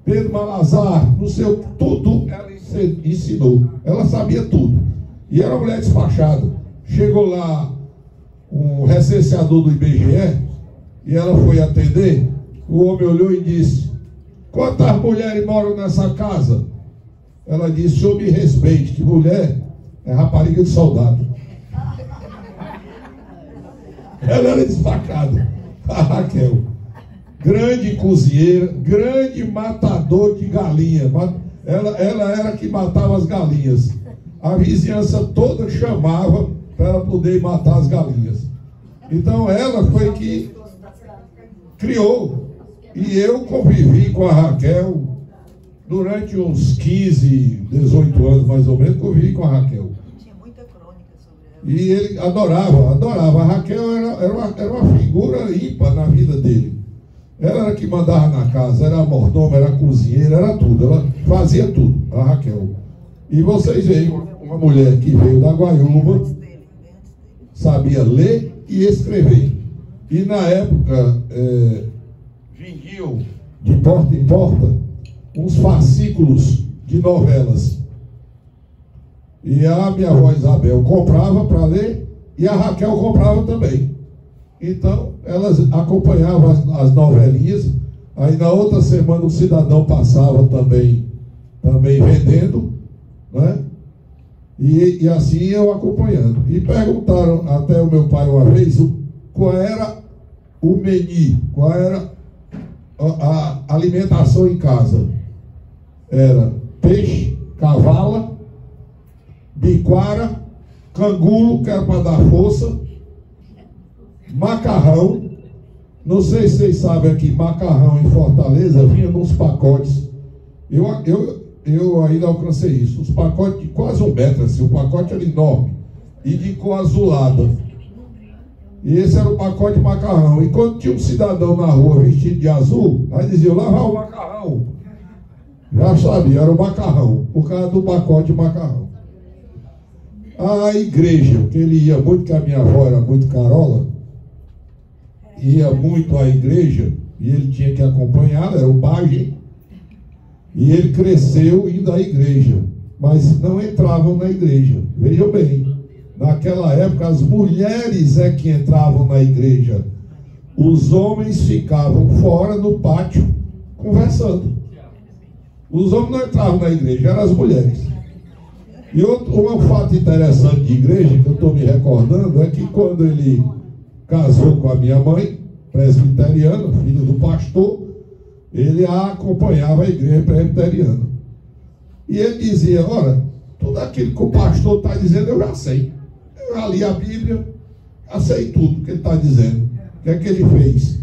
Pedro Malazar, não sei o que, tudo ela ensinou, ela sabia tudo. E era uma mulher despachada. Chegou lá um recenseador do IBGE, e ela foi atender. O homem olhou e disse: quantas mulheres moram nessa casa? Ela disse: senhor me respeite, que mulher é rapariga de soldado. Ela era despachada, a Raquel. Grande cozinheira, grande matador de galinha. Ela era que matava as galinhas. A vizinhança toda chamava para ela poder matar as galinhas. Então ela foi que criou. E eu convivi com a Raquel durante uns 15, 18 anos mais ou menos, convivi com a Raquel. Tinha muita crônica sobre ela. E ele adorava. A Raquel era uma figura ímpar na vida dele. Ela era que mandava na casa, era mordoma, era cozinheira, era tudo. Ela fazia tudo, a Raquel. E vocês veem uma mulher que veio da Guaiúba, sabia ler e escrever. E na época, vendiam de porta em porta uns fascículos de novelas. E a minha avó Isabel comprava para ler e a Raquel comprava também. Então, elas acompanhavam as novelinhas. Aí na outra semana o cidadão passava também vendendo, né? E assim eu acompanhando. E perguntaram até o meu pai uma vez qual era o menu, qual era a alimentação em casa. Era peixe, cavala, biquara, cangulo, que era para dar força, macarrão. Não sei se vocês sabem aqui, macarrão em Fortaleza vinha nos pacotes. Eu ainda alcancei isso. Os pacotes de quase 1 metro, assim, o pacote era enorme e de cor azulada. E esse era o pacote de macarrão. E quando tinha um cidadão na rua vestido de azul, aí dizia: lá vai o macarrão. Já sabia, era o macarrão, por causa do pacote de macarrão. A igreja, que ele ia muito, que a minha avó era muito carola, ia muito à igreja e ele tinha que acompanhar, era o pajem, e ele cresceu indo à igreja, mas não entravam na igreja. Vejam bem, naquela época as mulheres é que entravam na igreja, os homens ficavam fora no pátio conversando. Os homens não entravam na igreja, eram as mulheres. E um fato interessante de igreja, que eu estou me recordando, é que quando ele casou com a minha mãe, presbiteriana, filha do pastor, ele a acompanhava a igreja presbiteriana. E ele dizia, olha, tudo aquilo que o pastor está dizendo eu já sei. Eu já li a Bíblia, já sei tudo que ele está dizendo. O que é que ele fez?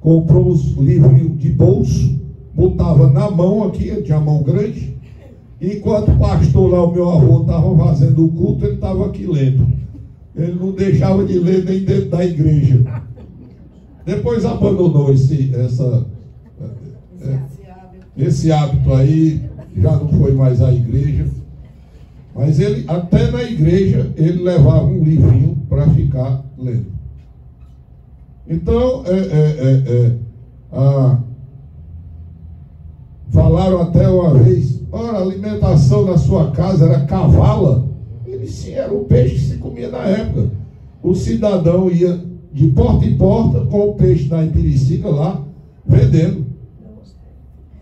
Comprou os livrinhos de bolso, botava na mão aqui, ele tinha a mão grande, e enquanto o pastor lá, o meu avô, estava fazendo o culto, ele estava aqui lendo. Ele não deixava de ler nem dentro da igreja. Depois abandonou esse hábito aí, já não foi mais à igreja. Mas ele, até na igreja, ele levava um livrinho para ficar lendo. Então, falaram até uma vez, ora, a alimentação na sua casa era cavala. Ele sim, era o peixe que se comia na época. O cidadão ia de porta em porta com o peixe na Ibiricica lá, vendendo.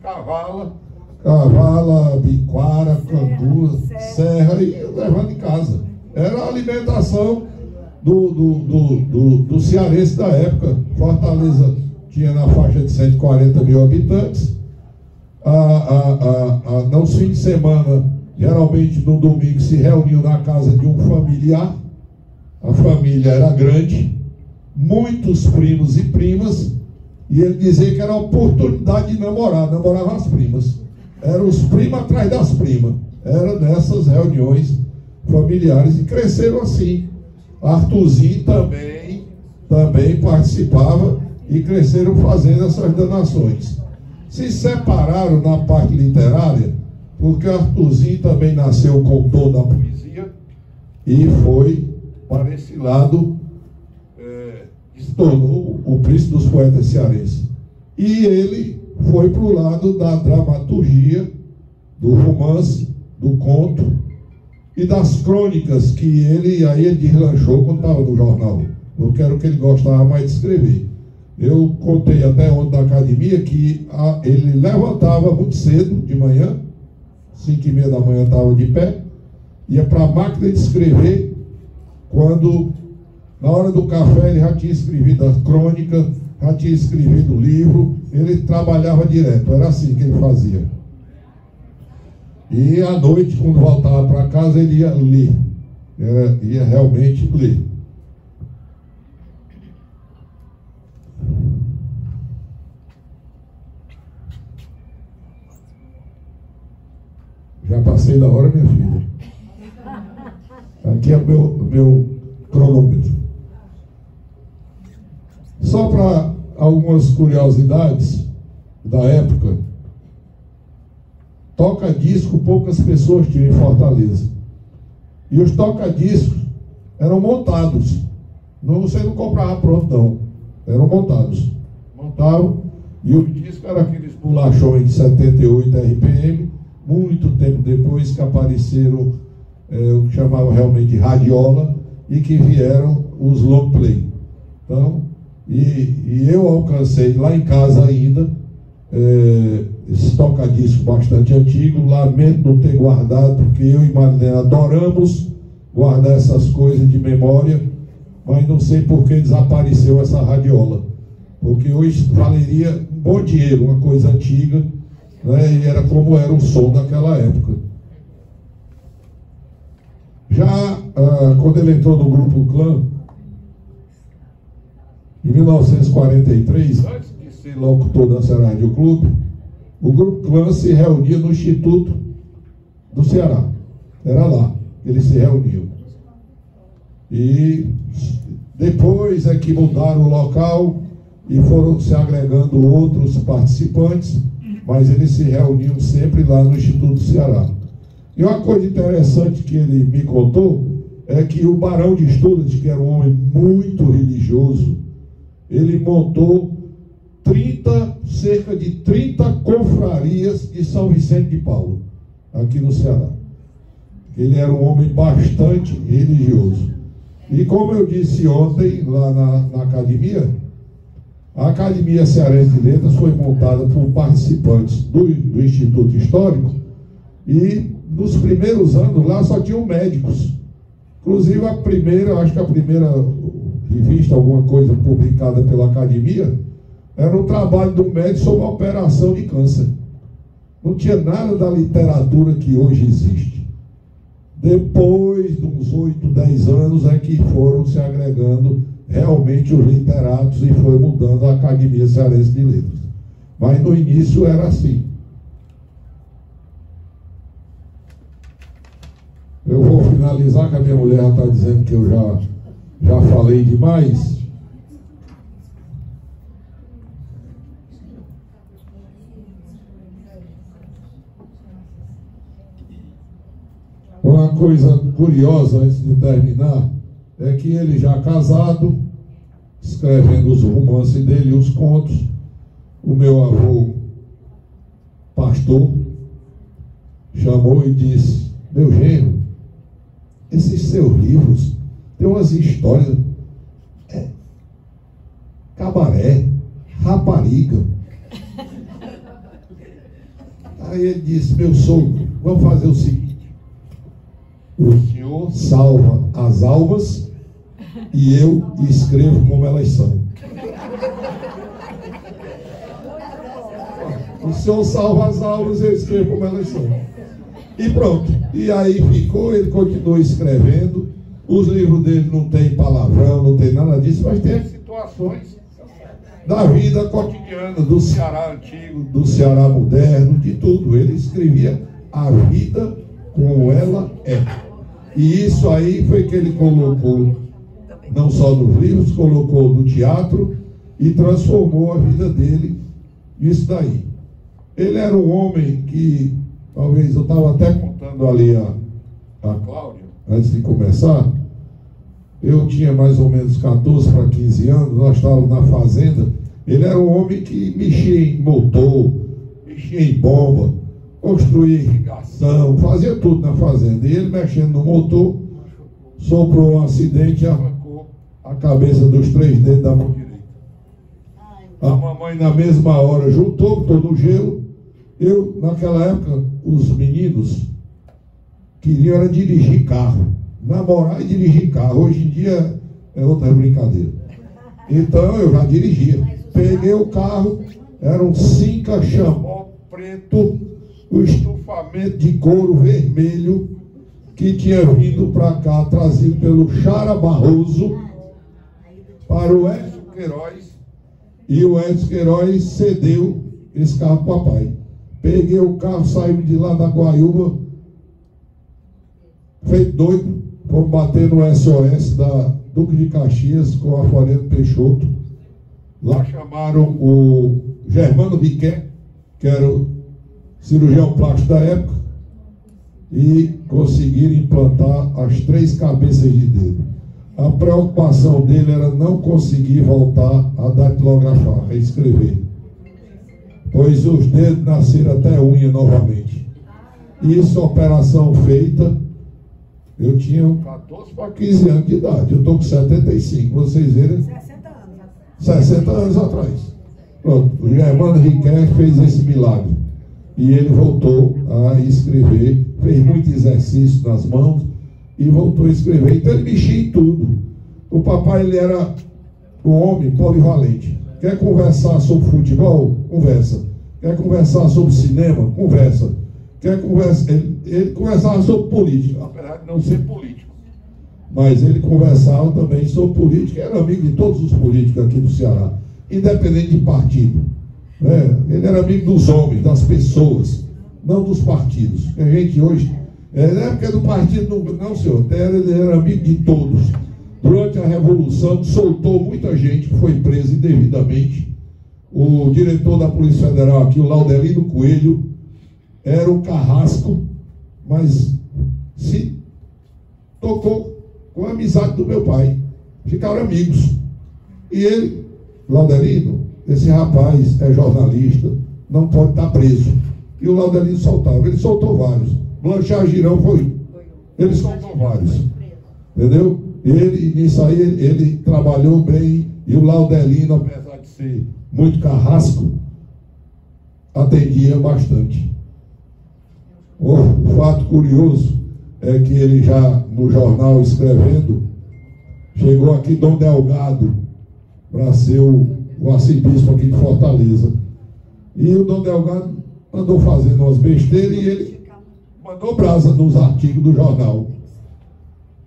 Cavala, biquara, candu, serra, e levando em casa. Era a alimentação do cearense da época. Fortaleza tinha na faixa de 140 mil habitantes. Nos fins de semana, geralmente no domingo, se reuniam na casa de um familiar. A família era grande, muitos primos e primas, e ele dizia que era a oportunidade de namorava as primas. Eram os primos atrás das primas. Era nessas reuniões familiares, e cresceram assim. Arthurzinho também participava, e cresceram fazendo essas danações. Se separaram na parte literária, porque Arthurzinho também nasceu com o dom da poesia, e foi para esse lado, se tornou o príncipe dos poetas cearenses. E ele foi para o lado da dramaturgia, do romance, do conto e das crônicas, que aí ele deslanchou quando estava no jornal, porque era o que ele gostava mais de escrever. Eu contei até ontem na academia que ele levantava muito cedo de manhã, 5h30 da manhã estava de pé, ia para a máquina de escrever, quando na hora do café ele já tinha escrevido a crônica, já tinha escrevido o livro, ele trabalhava direto, era assim que ele fazia. E à noite, quando voltava para casa, ele ia ler, ia realmente ler. Já passei da hora, minha filha. Aqui é o meu cronômetro. Só para algumas curiosidades da época, toca-disco poucas pessoas tinham em Fortaleza. E os toca-discos eram montados. Você não comprava pronto, não. Eram montados. Montavam, e o disco era aqueles bolachões de 78 RPM, muito tempo depois que apareceram o que chamavam realmente de radiola, e que vieram os long play. Então, e eu alcancei lá em casa ainda esse toca-disco bastante antigo. Lamento não ter guardado, porque eu e Marilena adoramos guardar essas coisas de memória, mas não sei por que desapareceu essa radiola, porque hoje valeria um bom dinheiro, uma coisa antiga, né? E era como era o som daquela época. Já quando ele entrou no Grupo Clã, em 1943, antes de ser locutor da Ceará Rádio Clube, o Grupo Clã se reunia no Instituto do Ceará. Era lá que eles se reuniam. E depois é que mudaram o local e foram se agregando outros participantes, mas eles se reuniam sempre lá no Instituto do Ceará. E uma coisa interessante que ele me contou é que o Barão de Stuttgart, que era um homem muito religioso, ele montou cerca de 30 confrarias de São Vicente de Paulo, aqui no Ceará. Ele era um homem bastante religioso. E como eu disse ontem, lá na academia, a Academia Cearense de Letras foi montada por participantes do Instituto Histórico, e nos primeiros anos lá só tinham médicos. Inclusive acho que a primeira revista, alguma coisa publicada pela academia, era um trabalho de um médico sobre a operação de câncer. Não tinha nada da literatura que hoje existe. Depois de uns 8, 10 anos é que foram se agregando realmente os literatos e foi mudando a Academia Cearense de Letras. Mas no início era assim. Eu vou finalizar, que a minha mulher está dizendo que eu já falei demais. Uma coisa curiosa, antes de terminar, é que ele já casado, escrevendo os romances dele e os contos, o meu avô, pastor, chamou e disse: meu genro, esses seus livros tem umas histórias, cabaré, rapariga. Aí ele disse: meu sogro, vamos fazer o seguinte, o senhor salva as almas e eu escrevo como elas são. O senhor salva as almas e eu escrevo como elas são. E pronto. E aí ficou, ele continuou escrevendo. Os livros dele não tem palavrão, não tem nada disso, mas tem as situações da vida cotidiana, do Ceará antigo, do Ceará moderno, de tudo. Ele escrevia a vida como ela é. E isso aí foi que ele colocou, não só nos livros, colocou no teatro e transformou a vida dele nisso daí. Ele era um homem que, talvez, eu estava até contando ali a Cláudia, antes de começar, eu tinha mais ou menos 14 para 15 anos, nós estávamos na fazenda. Ele era um homem que mexia em motor, mexia em bomba, construía irrigação, fazia tudo na fazenda. E ele, mexendo no motor, soprou um acidente e arrancou a cabeça dos 3 dedos da mão direita. A mamãe, na mesma hora, juntou todo o gelo. Eu, naquela época, os meninos queriam era dirigir carro, namorar e dirigir carro. Hoje em dia é outra brincadeira. Então eu já dirigia. Peguei o carro, era um Cinca Chamó preto, o estufamento de couro vermelho, que tinha vindo para cá, trazido pelo Chara Barroso, para o Edson Queiroz, e o Edson Queiroz cedeu esse carro para o papai. Peguei o carro, saímos de lá da Guaiúba, feito doido, fomos bater no SOS da Duque de Caxias com a Floriano Peixoto. Lá chamaram o Germano Riquet, que era o cirurgião plástico da época, e conseguiram implantar as 3 cabeças de dedo. A preocupação dele era não conseguir voltar a datilografar, a escrever, pois os dedos nasceram até unha novamente. Isso, operação feita, eu tinha 14 para 15 anos de idade, eu estou com 75, vocês verem, 60 anos atrás. Pronto, o Germano Riquet fez esse milagre. E ele voltou a escrever, fez muito exercício nas mãos e voltou a escrever. Então ele mexia em tudo. O papai, ele era um homem polivalente. Quer conversar sobre futebol? Conversa. Quer conversar sobre cinema? Conversa. Quer conversar? Ele conversava sobre política, apesar de não ser político. Mas ele conversava também sobre política, era amigo de todos os políticos aqui do Ceará, independente de partido. Ele era amigo dos homens, das pessoas, não dos partidos. A gente hoje, não é porque é do partido, não senhor, ele era amigo de todos. Durante a Revolução, soltou muita gente que foi presa indevidamente. O diretor da Polícia Federal aqui, o Laudelino Coelho, era um carrasco, mas se tocou com a amizade do meu pai. Ficaram amigos. E ele Laudelino, esse rapaz é jornalista, não pode estar preso. E o Laudelino soltava, ele soltou vários. Blanchard Girão foi, ele soltou vários. Entendeu? Nisso aí, ele trabalhou bem, e o Laudelino, apesar de ser muito carrasco, atendia bastante. O fato curioso é que ele já, no jornal, escrevendo, chegou aqui Dom Delgado, para ser o arcebispo aqui de Fortaleza. E o Dom Delgado andou fazendo umas besteiras e ele mandou brasa nos artigos do jornal.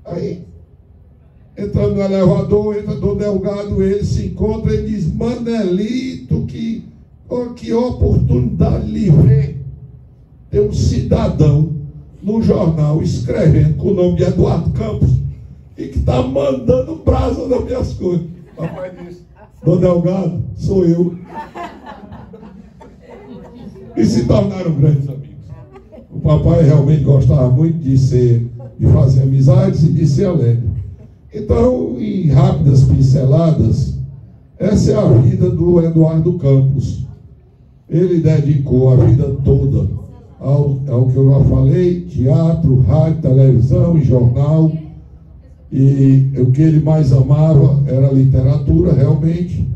Aí, entrando no elevador, entra Dom Delgado, ele se encontra e diz: Manelito, que oportunidade lhe ver ter um cidadão no jornal escrevendo com o nome de Eduardo Campos e que está mandando brasa nas minhas coisas. O papai disse: Dom Delgado, sou eu. E se tornaram grandes amigos. O papai realmente gostava muito de fazer amizades e de ser alegre. Então, em rápidas pinceladas, essa é a vida do Eduardo Campos. Ele dedicou a vida toda ao que eu já falei: teatro, rádio, televisão e jornal. E o que ele mais amava era a literatura, realmente.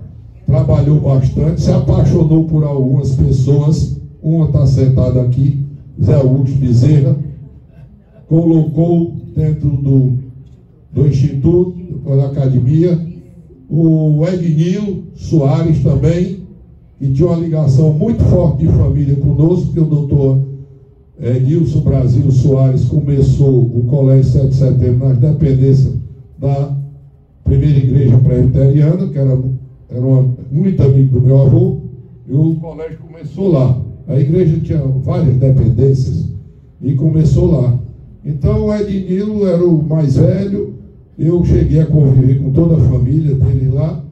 Trabalhou bastante, se apaixonou por algumas pessoas. Uma está sentada aqui, Zé Augusto Bezerra. Colocou dentro do Instituto, da Academia, o Ednil Soares também, que tinha uma ligação muito forte de família conosco, porque o doutor Nilson Brasil Soares começou o Colégio 7 de Setembro nas dependências da primeira igreja presbiteriana, que era muito amigo do meu avô, e o colégio começou lá. A igreja tinha várias dependências e começou lá. Então o Ednilo era o mais velho, eu cheguei a conviver com toda a família dele lá,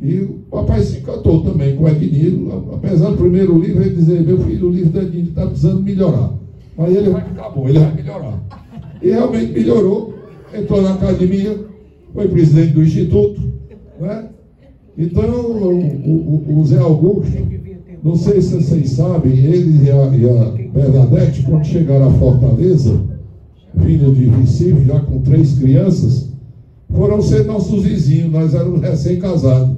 e o papai se encantou também com o Ednilo, apesar do primeiro livro ele dizer: meu filho, o livro do Ednilo está precisando melhorar, mas ele vai ficar bom, ele vai melhorar. E realmente melhorou, entrou na academia, foi presidente do Instituto, né? Então o Zé Augusto, não sei se vocês sabem, ele e a Bernadette, quando chegaram a Fortaleza, vinda de Recife, já com 3 crianças, foram ser nossos vizinhos, nós éramos recém-casados.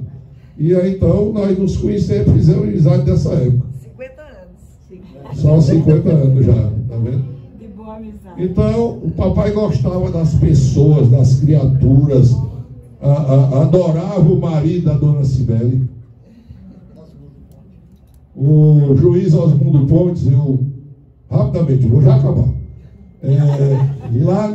E aí então nós nos conhecemos, fizemos amizade dessa época. 50 anos. Só 50 anos já, tá vendo? De boa amizade. Então o papai gostava das pessoas, das criaturas, adorava o marido da dona Cibele. O juiz Osmundo Pontes, rapidamente, vou já acabar. Lá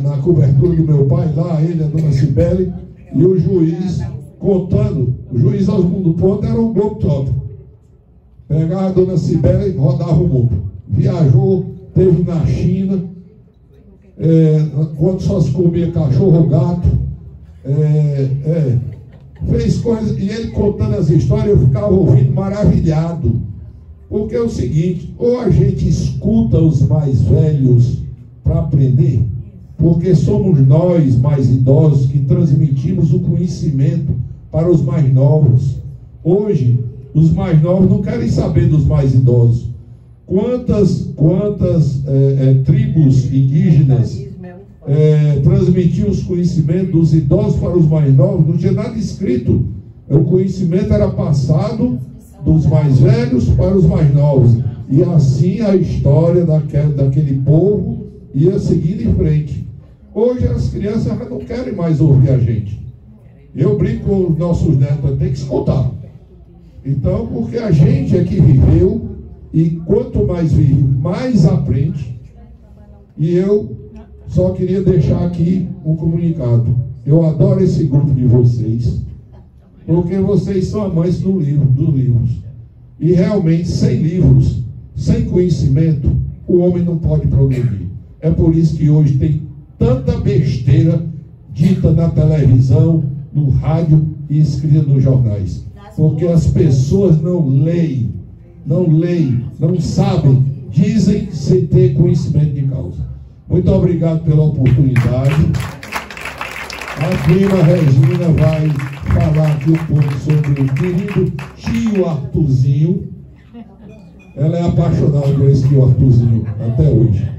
na cobertura do meu pai, lá ele, a dona Cibele, e o juiz contando, o juiz Osmundo Pontes era um globetrotter. Pegava a dona Cibele e rodava o mundo. Viajou, teve na China, quando só se comia cachorro, gato, fez coisas, e ele contando as histórias, eu ficava ouvindo maravilhado, porque é o seguinte: ou a gente escuta os mais velhos para aprender, porque somos nós mais idosos que transmitimos o conhecimento para os mais novos. Hoje os mais novos não querem saber dos mais idosos. Quantas tribos indígenas transmitiam os conhecimentos dos idosos para os mais novos? Não tinha nada escrito. O conhecimento era passado dos mais velhos para os mais novos. E assim a história daquele povo ia seguindo em frente. Hoje as crianças já não querem mais ouvir a gente. Eu brinco com os nossos netos, tem que escutar. Então, porque a gente é que viveu, e quanto mais vive, mais aprende. E eu só queria deixar aqui um comunicado. Eu adoro esse grupo de vocês, porque vocês são amantes dos livros. E realmente, sem livros, sem conhecimento, o homem não pode progredir. É por isso que hoje tem tanta besteira dita na televisão, no rádio e escrita nos jornais. Porque as pessoas não leem, não sabem, dizem sem ter conhecimento de causa. Muito obrigado pela oportunidade. A prima Regina vai falar aqui um pouco sobre o querido tio Arthurzinho. Ela é apaixonada por esse tio Arthurzinho até hoje.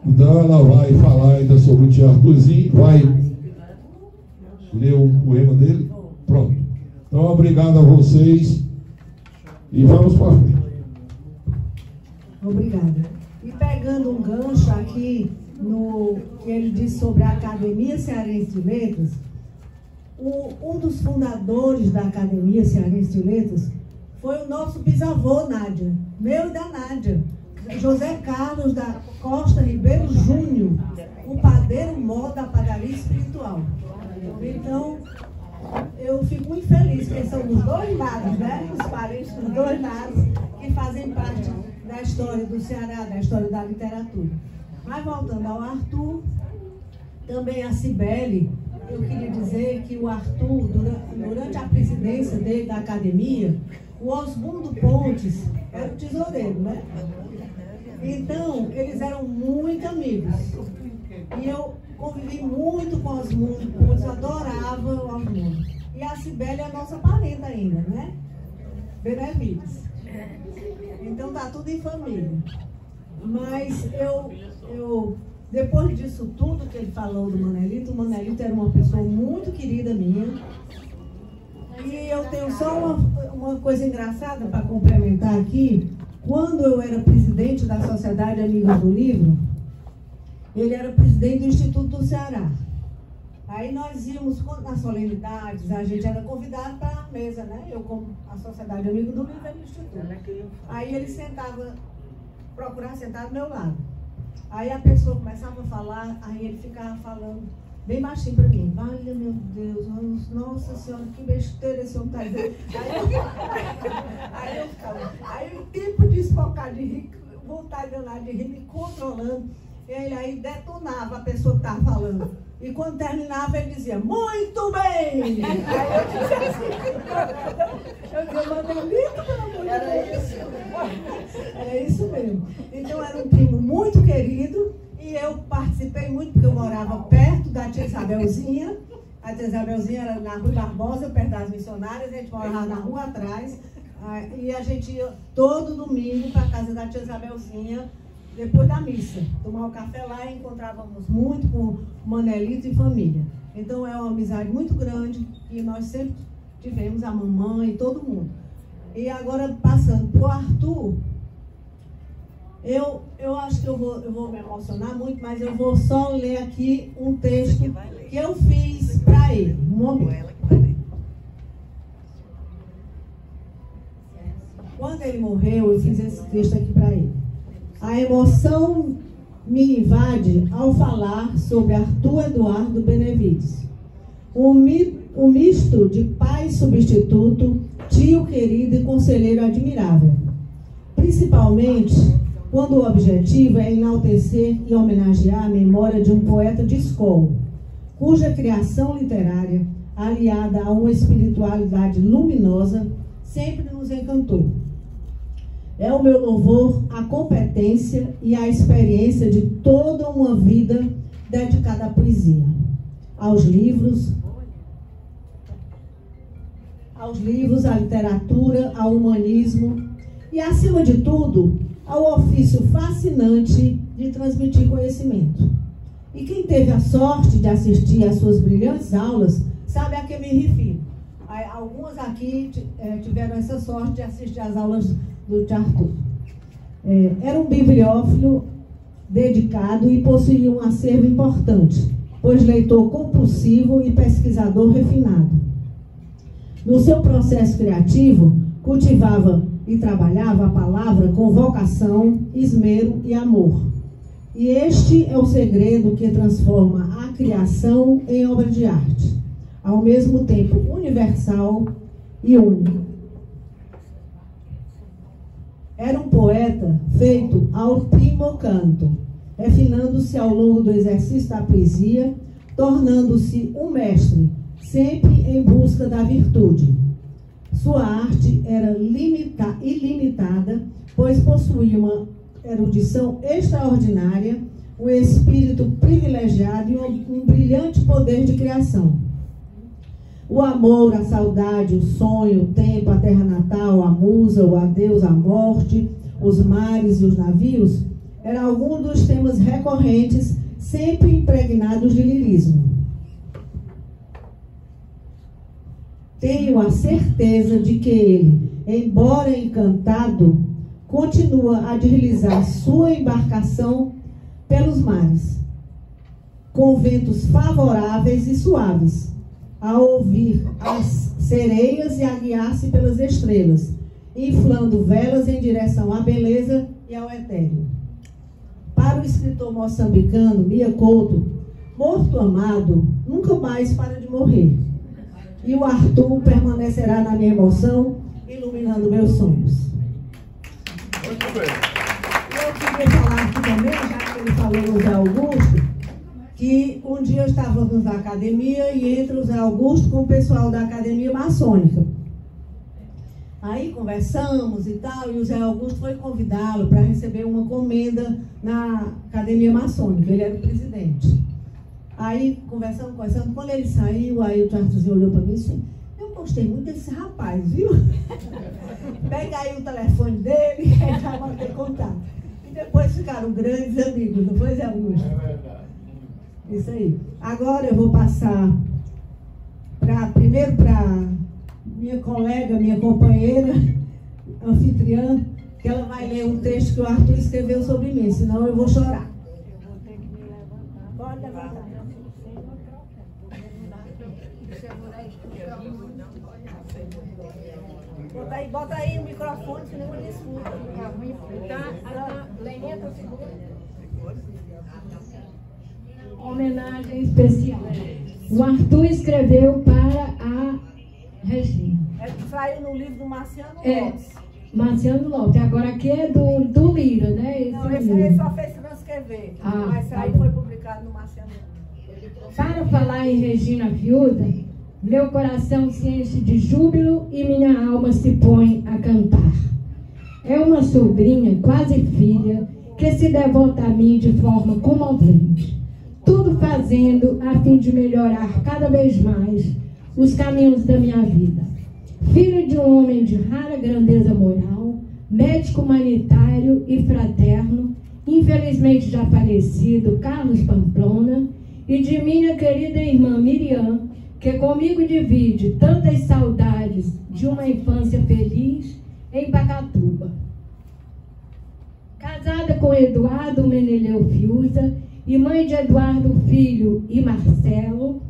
Então ela vai falar ainda sobre o tio Arthurzinho, vai ler o poema dele. Pronto. Então, obrigado a vocês e vamos para frente. Obrigada. E pegando um gancho aqui no que ele disse sobre a Academia Cearense de Letras, um dos fundadores da Academia Cearense de Letras foi o nosso bisavô, Nádia, meu e da Nádia, José Carlos da Costa Ribeiro Júnior, o padeiro mó da padaria espiritual. Então, eu fico muito feliz, porque são os dois lados, né? Os parentes dos dois lados que fazem parte da história do Ceará, da história da literatura. Mas voltando ao Arthur, também a Cibele, eu queria dizer que o Arthur, durante a presidência dele da academia, o Osmundo Pontes era o tesoureiro, né? Então, eles eram muito amigos. E eu convivi muito com o Osmundo Pontes, adorava o Osmundo. E a Cibele é a nossa parenta ainda, né? Benevides. Então tá tudo em família. Mas eu depois disso tudo que ele falou do Manelito, o Manelito era uma pessoa muito querida minha. E eu tenho só uma coisa engraçada para complementar aqui. Quando eu era presidente da Sociedade Amigos do Livro, ele era presidente do Instituto do Ceará. Aí nós íamos nas solenidades, a gente era convidado para a mesa, né? Eu, como a Sociedade Amigos do Livro, era no Instituto. Aí ele procurava sentar do meu lado. Aí a pessoa começava a falar, aí ele ficava falando bem baixinho para mim. Olha, meu Deus, nossa senhora, que besteira esse homem está dizendo. Aí o tempo de esfocar de rir, vontade de rir, me controlando. Ele aí detonava a pessoa que estava falando. E quando terminava, ele dizia, muito bem! Aí eu dizia assim, eu dizia, Manelito, pelo amor de Deus. Era isso mesmo. Então, era um primo muito querido, e eu participei muito, porque eu morava perto da tia Isabelzinha. A tia Isabelzinha era na Rua Barbosa, perto das missionárias, a gente morava na rua atrás, e a gente ia todo domingo para a casa da tia Isabelzinha, depois da missa, tomar um café lá e encontrávamos muito com o Manelito e família. Então é uma amizade muito grande e nós sempre tivemos a mamãe e todo mundo. E agora passando para o Arthur, eu acho que eu vou me emocionar muito, mas eu vou só ler aqui um texto que eu fiz para ele. Um momento. Quando ele morreu, eu fiz esse texto aqui para ele. A emoção me invade ao falar sobre Arthur Eduardo Benevides. Um misto de pai substituto, tio querido e conselheiro admirável. Principalmente quando o objetivo é enaltecer e homenagear a memória de um poeta de escola, cuja criação literária, aliada a uma espiritualidade luminosa, sempre nos encantou. É o meu louvor à competência e à experiência de toda uma vida dedicada à poesia, aos livros, à literatura, ao humanismo e, acima de tudo, ao ofício fascinante de transmitir conhecimento. E quem teve a sorte de assistir às suas brilhantes aulas sabe a que me refiro. Algumas aqui tiveram essa sorte de assistir às aulas do tio Arthur. Era um bibliófilo dedicado e possuía um acervo importante, pois leitor compulsivo e pesquisador refinado. No seu processo criativo, cultivava e trabalhava a palavra com vocação, esmero e amor. E este é o segredo que transforma a criação em obra de arte, ao mesmo tempo universal e único. Era um poeta feito ao primo canto, refinando-se ao longo do exercício da poesia, tornando-se um mestre, sempre em busca da virtude. Sua arte era ilimitada, pois possuía uma erudição extraordinária, um espírito privilegiado e um brilhante poder de criação. O amor, a saudade, o sonho, o tempo, a terra natal, a musa, o adeus, a morte, os mares e os navios, eram alguns dos temas recorrentes, sempre impregnados de lirismo. Tenho a certeza de que ele, embora encantado, continua a deslizar sua embarcação pelos mares, com ventos favoráveis e suaves, a ouvir as sereias e a guiar-se pelas estrelas, inflando velas em direção à beleza e ao etéreo. Para o escritor moçambicano Mia Couto, morto amado nunca mais para de morrer. E o Arthur permanecerá na minha emoção, iluminando meus sonhos. Muito bem. Eu queria falar aqui também, já que ele falou no Zé Augusto, que um dia estávamos na academia e entra o Zé Augusto com o pessoal da academia maçônica. Aí conversamos e tal, e o Zé Augusto foi convidá-lo para receber uma comenda na academia maçônica. Ele era o presidente. Aí conversamos. Quando ele saiu, aí o Tartuzinho olhou para mim e disse: eu gostei muito desse rapaz, viu? Pega aí o telefone dele, e já mandei contato. E depois ficaram grandes amigos, não foi, Zé Augusto? É verdade. Isso aí. Agora eu vou passar primeiro para minha colega, minha companheira, anfitriã, que ela vai ler um texto que o Arthur escreveu sobre mim, senão eu vou chorar. Eu vou ter que me levantar. Pode levantar. Bota aí o microfone, senão ele escuta. Tá, Leninha, tá segura. Homenagem especial. O Arthur escreveu para a Regina. Saiu no livro do Marciano Lopes. Marciano Lopes. Agora aqui é do Lira, né? Não, esse aí só fez transcrever. Mas saiu, foi publicado no Marciano Lopes. Para falar em Regina Viúva, meu coração se enche de júbilo e minha alma se põe a cantar. É uma sobrinha, quase filha, que se devota a mim de forma comovente. Tudo fazendo a fim de melhorar cada vez mais os caminhos da minha vida. Filho de um homem de rara grandeza moral, médico humanitário e fraterno, infelizmente já falecido, Carlos Pamplona, e de minha querida irmã Miriam, que comigo divide tantas saudades de uma infância feliz em Pacatuba. Casada com Eduardo Meneleu Fiuza e mãe de Eduardo Filho e Marcelo,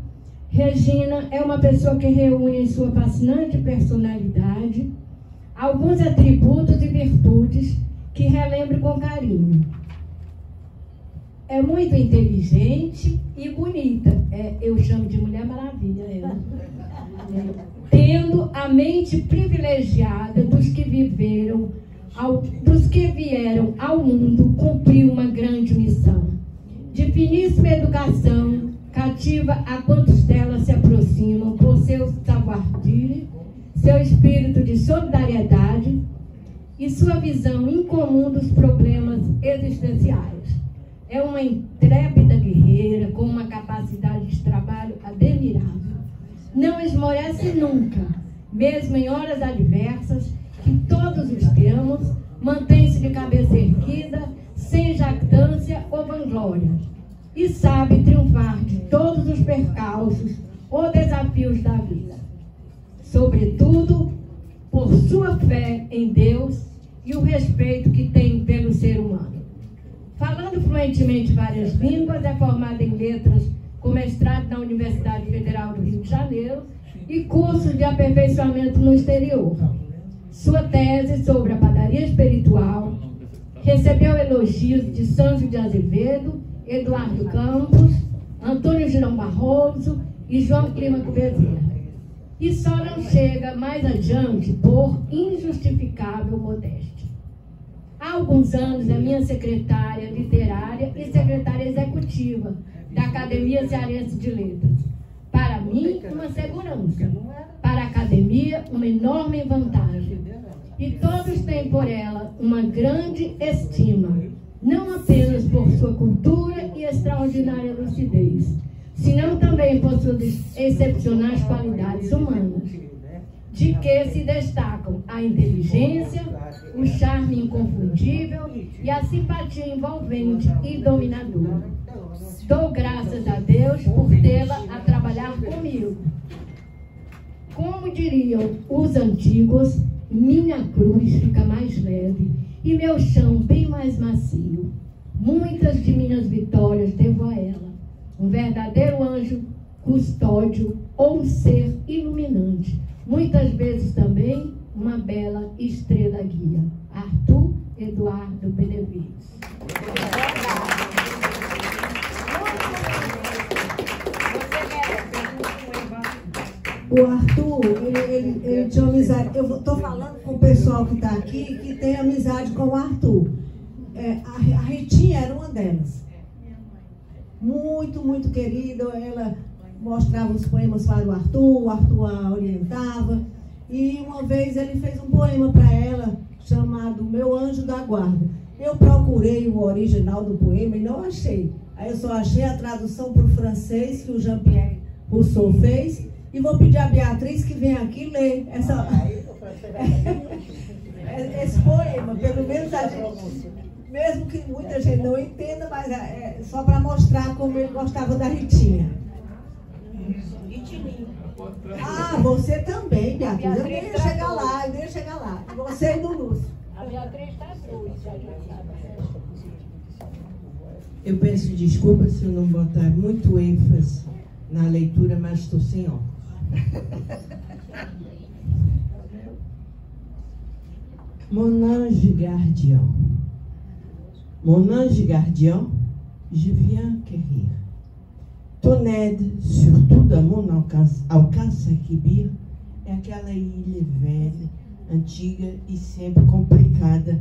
Regina é uma pessoa que reúne em sua fascinante personalidade alguns atributos e virtudes que relembro com carinho. É muito inteligente e bonita. Eu chamo de Mulher Maravilha. Tendo a mente privilegiada dos que vieram ao mundo cumprir uma grande missão. De finíssima educação, cativa a quantos delas se aproximam por seu savoir-dire, seu espírito de solidariedade e sua visão incomum dos problemas existenciais. É uma intrépida guerreira com uma capacidade de trabalho admirável. Não esmorece nunca, mesmo em horas adversas, que todos os temos, mantém-se de cabeça erguida, sem jactância ou vanglória, e sabe triunfar de todos os percalços ou desafios da vida. Sobretudo, por sua fé em Deus e o respeito que tem pelo ser humano. Falando fluentemente várias línguas, é formada em letras com mestrado na Universidade Federal do Rio de Janeiro e cursos de aperfeiçoamento no exterior. Sua tese sobre a padaria espiritual recebeu elogios de Sâncio de Azevedo, Eduardo Campos, Antônio Girão Barroso e João Clímaco Bezerra. E só não chega mais adiante por injustificável modéstia. Há alguns anos é minha secretária literária e secretária executiva da Academia Cearense de Letras. Para mim, uma segurança. Para a academia, uma enorme vantagem. E todos têm por ela uma grande estima, não apenas por sua cultura e extraordinária lucidez, senão também por suas excepcionais qualidades humanas, de que se destacam a inteligência, o charme inconfundível e a simpatia envolvente e dominadora. Dou graças a Deus por tê-la a trabalhar comigo. Como diriam os antigos, minha cruz fica mais leve e meu chão bem mais macio. Muitas de minhas vitórias devo a ela. Um verdadeiro anjo custódio ou um ser iluminante. Muitas vezes também uma bela estrela guia. Arthur Eduardo Benevides. O Arthur, ele tinha amizade. Eu estou falando com o pessoal que está aqui, que tem amizade com o Arthur. A Ritinha era uma delas. Muito, muito querida. Ela mostrava os poemas para o Arthur a orientava. E uma vez ele fez um poema para ela, chamado Meu Anjo da Guarda. Eu procurei o original do poema e não achei. Aí eu só achei a tradução para o francês que o Jean-Pierre Rousseau fez. E vou pedir a Beatriz que venha aqui ler esse poema, pelo menos a gente, mesmo que muita gente não entenda, mas é só para mostrar como ele gostava da Ritinha. Ah, você também, Beatriz. Eu nem ia chegar lá, Você e do Lúcio. A Beatriz está doida, a gente sabe. Eu peço desculpas se eu não botar muito ênfase na leitura, mas estou sem óculos. Mon ange gardien. Mon ange gardien, je viens quérir. Ton aide, surtout dans mon alcance à Quibir, é aquela ilha velha, antiga e sempre complicada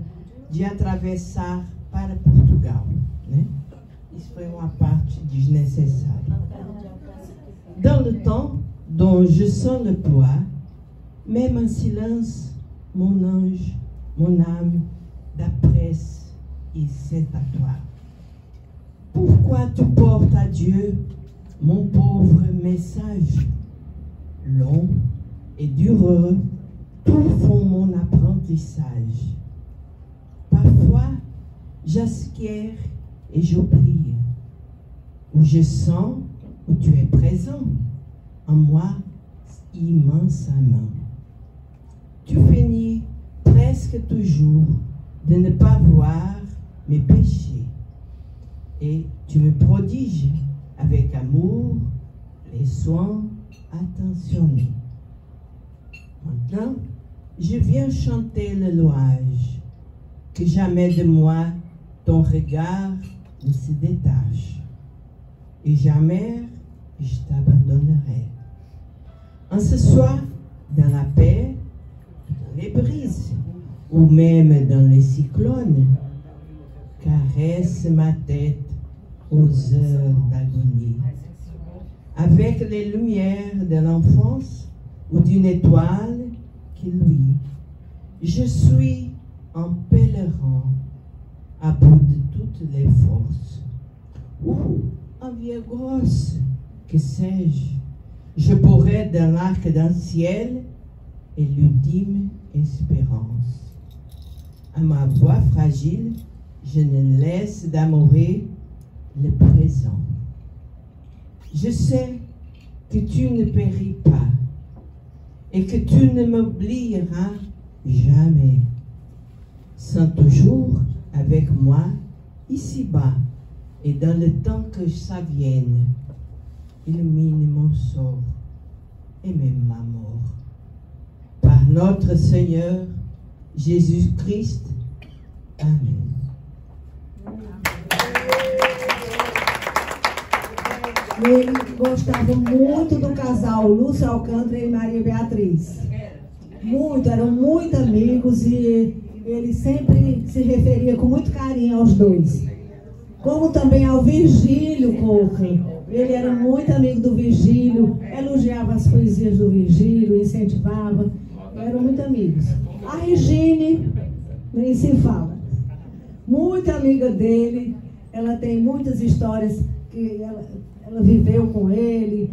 de atravessar para Portugal, né? Isso foi uma parte desnecessária. Dans le temps dont je sens le poids, même en silence, mon ange, mon âme, d'appresse et c'est à toi. Pourquoi tu portes à Dieu mon pauvre message? Long et dureux, tout font mon apprentissage. Parfois, j'asquière et j'oublie, où je sens où tu es présent, en moi immensément. Tu finis presque toujours de ne pas voir mes péchés, et tu me prodiges avec amour les soins attentionnés. Maintenant, je viens chanter le louange, que jamais de moi ton regard ne se détache, et jamais je t'abandonnerai. En ce soir, dans la paix, dans les brises, ou même dans les cyclones, caresse ma tête aux heures d'agonie. Avec les lumières de l'enfance ou d'une étoile qui luit, je suis un pèlerin à bout de toutes les forces. Ou un vieux gosse, que sais-je, je pourrais dans l'arc d'un ciel et l'ultime espérance. À ma voix fragile, je ne laisse d'amourer le présent. Je sais que tu ne péris pas et que tu ne m'oublieras jamais. Sans toujours avec moi ici-bas et dans le temps que ça vienne, illumine mon sort et même ma mort. Par notre Seigneur Jésus-Christ. Amém. Ele gostava muito do casal Lúcio Alcântara e Maria Beatriz. Muito, eram muito amigos e ele sempre se referia com muito carinho aos dois. Como também ao Virgílio Coca. Ele era muito amigo do Virgílio, elogiava as poesias do Virgílio, incentivava. Eram muito amigos. A Regine, nem se fala. Muito amiga dele. ela tem muitas histórias que ela viveu com ele,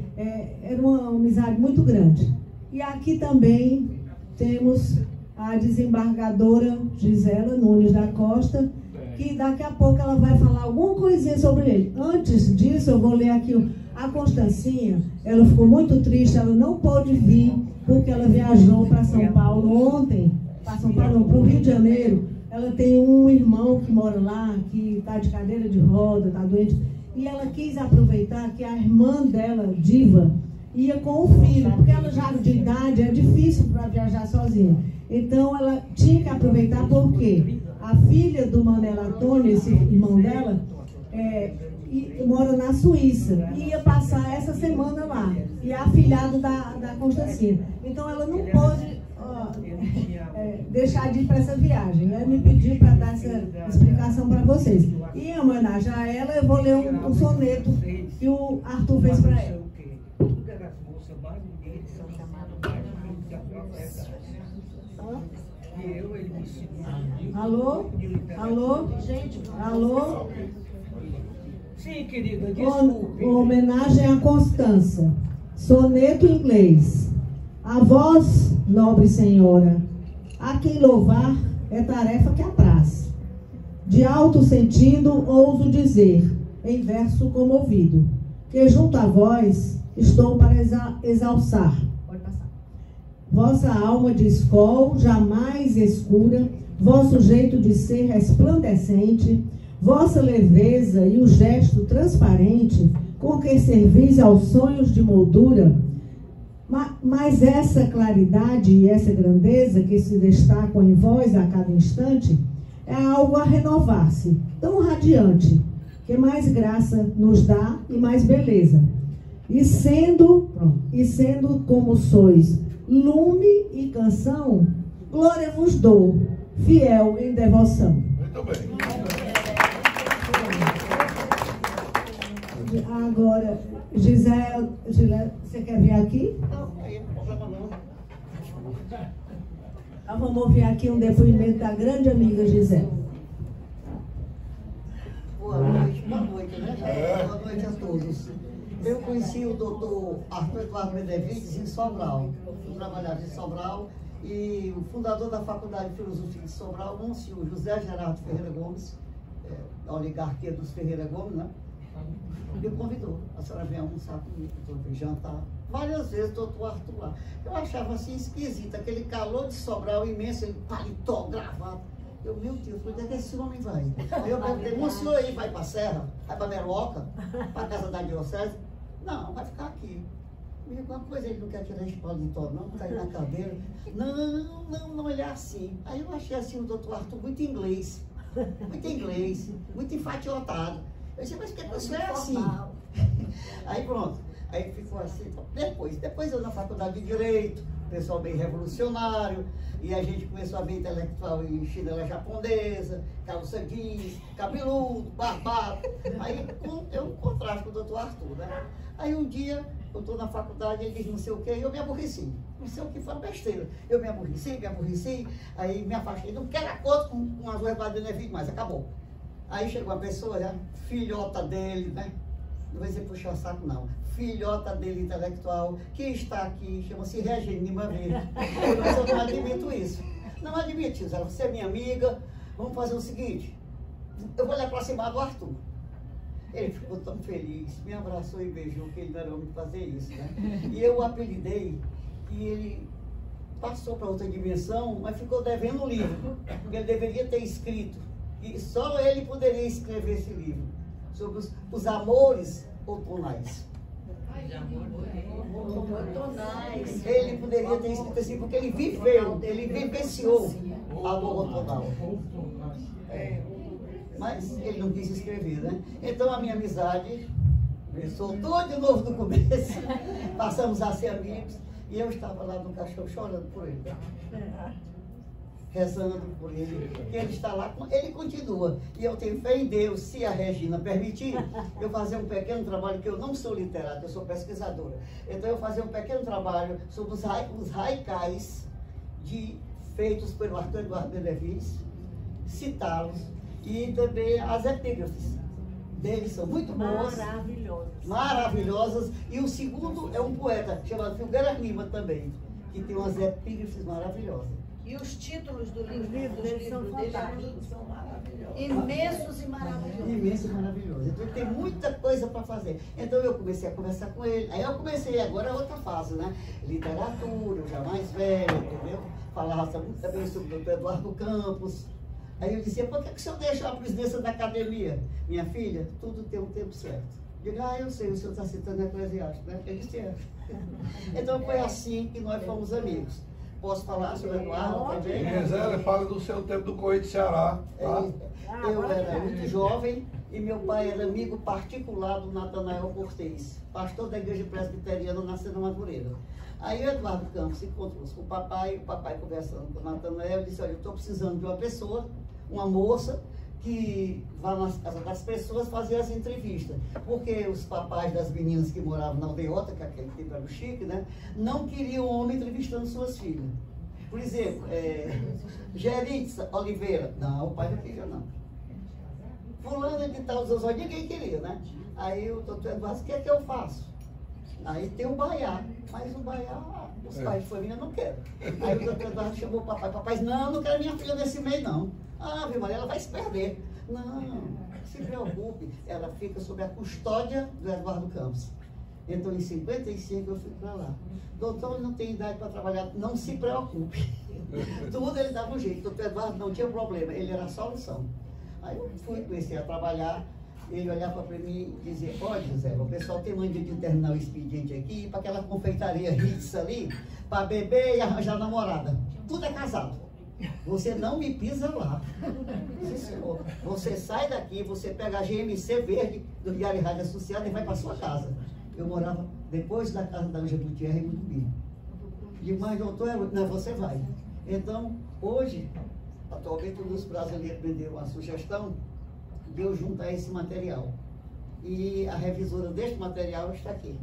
era uma amizade muito grande. E aqui também temos a desembargadora Gisela Nunes da Costa, que daqui a pouco ela vai falar alguma coisinha sobre ele. Antes disso, eu vou ler aqui a Constancinha. Ela ficou muito triste, ela não pôde vir, porque ela viajou para São Paulo ontem, para o Rio de Janeiro. Ela tem um irmão que mora lá, que está de cadeira de roda, está doente. E ela quis aproveitar que a irmã dela, Diva, ia com o filho, porque ela já de idade, é difícil para viajar sozinha. Então ela tinha que aproveitar porque a filha do Manela Antônio, esse irmão dela, mora na Suíça. E ia passar essa semana lá. E é afilhado da Constancinha. Então ela não pôde deixar de ir para essa viagem. Ela me pediu para dar essa explicação para vocês. E em homenagem a ela, eu vou ler um soneto que o Arthur fez para ela. Alô? Alô? Alô? Sim, querida, desculpe. Homenagem a Constança. Soneto inglês. A vós, nobre senhora, a quem louvar é tarefa que apraz. De alto sentido ouso dizer, em verso comovido, que junto a vós estou para exalçar. Pode passar. Vossa alma de escol jamais escura, vosso jeito de ser resplandecente, vossa leveza e o gesto transparente com que servis aos sonhos de moldura. Mas essa claridade e essa grandeza que se destacam em vós a cada instante é algo a renovar-se, tão radiante, que mais graça nos dá e mais beleza. E sendo como sois lume e canção, glória vos dou, fiel em devoção. Muito bem. Agora, Gisele, você quer vir aqui? Não problema não. Nós vamos ouvir aqui um depoimento da grande amiga Gisele. Boa noite, né? Boa noite a todos. Eu conheci o doutor Arthur Eduardo Benevides em Sobral. Fui trabalhar em Sobral e o fundador da Faculdade de Filosofia de Sobral, o senhor José Gerardo Ferreira Gomes, da oligarquia dos Ferreira Gomes, né? Me convidou, a senhora vem almoçar comigo, jantar. Várias vezes, doutor Arthur lá. Eu achava assim esquisito, aquele calor de Sobral imenso, ele paletó, gravado. Eu, meu Deus, onde é que esse homem vai? Aí eu perguntei, o senhor aí vai para a Serra? Vai para Meroca? Para a casa da diocese? Não, vai ficar aqui. Me digo, uma coisa, ele não quer tirar esse paletó, não, está aí na cadeira. Não, ele é assim. Aí eu achei assim o doutor Arthur muito inglês, muito enfatiotado. Eu disse, mas que a pessoa é assim? Aí pronto, aí ficou assim. Depois eu na faculdade de Direito, pessoal bem revolucionário, e a gente começou a ver intelectual em chinela japonesa, calça jeans, cabeludo, barbado. Aí eu contraste com o doutor Arthur, né? Aí um dia, eu estou na faculdade, ele diz não sei o quê, e eu me aborreci. Não sei o que foi uma besteira. Eu me aborreci, aí me afastei. Não quero acordo com as ruas de Benevides, mas acabou. Aí chegou uma pessoa, né, filhota dele, né? Não vai dizer puxar saco, não. Filhota dele intelectual, que está aqui, chama-se Regina Lima Verde. Mas eu não admito isso. Não admito isso. Ela, você é minha amiga, vamos fazer o seguinte. Eu vou lhe aproximar do Arthur. Ele ficou tão feliz, me abraçou e beijou, que ele não era homem de fazer isso, né? E eu o apelidei, e ele passou para outra dimensão, mas ficou devendo um livro, porque ele deveria ter escrito. E só ele poderia escrever esse livro, sobre os amores outonais. Ele poderia ter escrito assim, porque ele vivenciou o amor outonal. Mas ele não quis escrever, né? Então a minha amizade começou tudo de novo no começo. Passamos a ser amigos, e eu estava lá no caixão chorando por ele. Rezando por ele, que ele está lá, ele continua. E eu tenho fé em Deus, se a Regina permitir, eu fazer um pequeno trabalho, que eu não sou literata, eu sou pesquisadora. Então eu fazer um pequeno trabalho sobre os haikais feitos pelo Arthur Eduardo Benevides, citá-los, e também as epígrafes. deles são muito boas. Maravilhosas. E o segundo é um poeta chamado Filgueiras Lima também, que tem umas epígrafes maravilhosas. E os títulos do livro dele são fantásticos, são maravilhosos. Imensos e maravilhosos. Imensos e maravilhosos. Então tem muita coisa para fazer. Então eu comecei a conversar com ele. Aí eu comecei agora outra fase, né? Literatura, eu já mais velho, entendeu? Falava também sobre o Dr. Eduardo Campos. Aí eu dizia, por que o senhor deixa a presidência da academia? Minha filha, tudo tem um tempo certo. Eu digo, eu sei, o senhor está citando Eclesiastes, né? Ele disse, é. Então foi assim que nós fomos amigos. Posso falar sobre o Eduardo também? Gisele, fala do seu tempo do Correio de Ceará. Tá? Eu era muito jovem e meu pai era amigo particular do Natanael Cortez, pastor da igreja presbiteriana na Sena Madureira. Aí o Eduardo Campos se encontrou com o papai conversando com o Natanael, disse, olha, eu estou precisando de uma pessoa, uma moça, que vá nas casas das pessoas fazer as entrevistas. Porque os papais das meninas que moravam na aldeota, que aquele tempo era o chique, né? Não queriam homem entrevistando suas filhas. Por exemplo, Geritza Oliveira. Não, o pai não queria, não. Fulano de tal, ninguém queria, né? Aí o doutor Eduardo, o que é que eu faço? Aí tem o Baiá, mas o Baiá, os pais de família não querem. Aí o doutor Eduardo chamou o papai. Papai, não quero minha filha nesse meio, não. Ah, viu, Maria, ela vai se perder. Não se preocupe, ela fica sob a custódia do Eduardo Campos. Então, em 55, eu fui para lá. Doutor, não tem idade para trabalhar, não se preocupe. Tudo ele dava um jeito. Doutor Eduardo não tinha problema, ele era a solução. Aí eu comecei a trabalhar, ele olhava para mim e dizia, olha, José, o pessoal tem mania de terminar o expediente aqui, para aquela confeitaria Ritz ali, para beber e arranjar namorada. Tudo é casado. Você não me pisa lá. Sim, senhor. Você sai daqui, você pega a GMC verde do Diário Rádio Associado e vai para sua casa. Eu morava depois da casa da Anja Gutierrez em Mutumbi. Digo, mas doutor, não, você vai. Então, hoje, atualmente, os brasileiros me deu uma sugestão de eu juntar esse material. E a revisora deste material está aqui.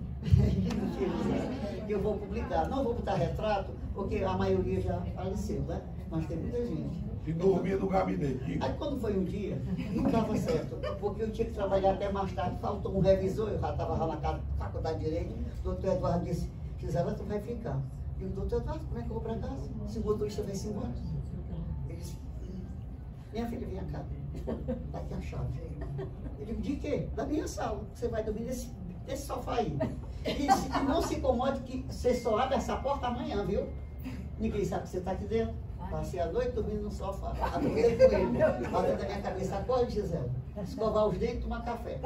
Que eu vou publicar. Não vou botar retrato, porque a maioria já faleceu, né? Mas tem muita gente. E dormia no gabinete. Aí quando foi um dia, não estava certo, porque eu tinha que trabalhar até mais tarde, faltou um revisor, eu já estava lá na faculdade de Direito, o doutor Eduardo disse, Gisela, tu vai ficar. E o doutor Eduardo, como é que eu vou para casa? Se o motorista vai se embora. Ele disse, minha filha, vem cá, tá aqui a chave. Eu digo, de quê? Da minha sala, você vai dormir nesse sofá aí. Ele disse, e não se incomode que você só abre essa porta amanhã, viu? Ninguém sabe que você está aqui dentro. Passei a noite dormindo no sofá. Acordei com ele. Batendo na minha cabeça, acorde, Gisela. Escovar os dentes e tomar café.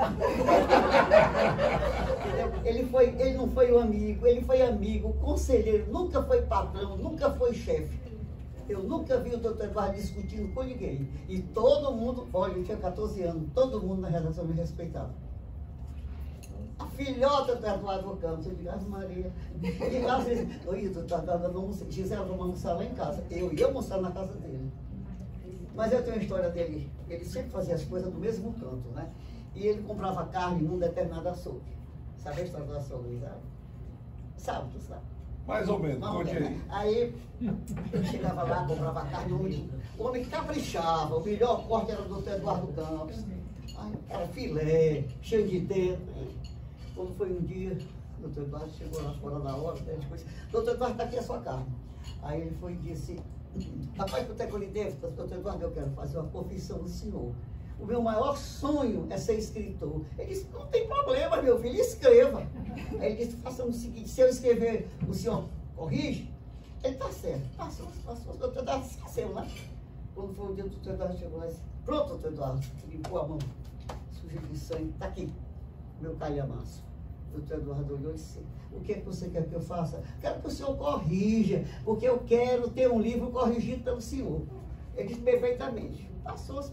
Ele não foi um amigo, ele foi amigo, conselheiro, nunca foi patrão, nunca foi chefe. Eu nunca vi o doutor Eduardo discutindo com ninguém. E todo mundo, olha, eu tinha 14 anos, todo mundo na redação me respeitava. A filhota do Eduardo Campos, eu digo, Maria. Eu digo, às vezes, oi, doutor Eduardo, Gisela, vamos almoçar lá em casa. Eu ia almoçar na casa dele. Mas eu tenho a história dele, ele sempre fazia as coisas do mesmo canto, né? E ele comprava carne num determinado açougue. Sabe a história do açougue, sabe? Sabe, tu sabe? Mais ou menos, conte aí. Né? Aí, eu chegava lá, comprava carne, o homem que caprichava, o melhor corte era o doutor Eduardo Campos. Aí, era filé, cheio de dentro. Quando foi um dia, o doutor Eduardo chegou lá fora da hora, né, depois, doutor Eduardo, está aqui a sua carne. Aí ele foi e disse, rapaz, quanto é que eu lhe devo? Doutor Eduardo, eu quero fazer uma confissão do senhor. O meu maior sonho é ser escritor. Ele disse, não tem problema, meu filho, escreva. Aí ele disse, façamos o seguinte, se eu escrever, o senhor corrige? Ele está certo. Passou, o doutor Eduardo esqueceu, né? Quando foi um dia, o doutor Eduardo chegou lá e disse, pronto, doutor Eduardo, limpou a mão, suja de sangue, está aqui, meu calhamaço. O doutor Eduardo olhou e disse, o que é que você quer que eu faça? Quero que o senhor corrija, porque eu quero ter um livro corrigido pelo senhor. Ele disse perfeitamente. Passou-se.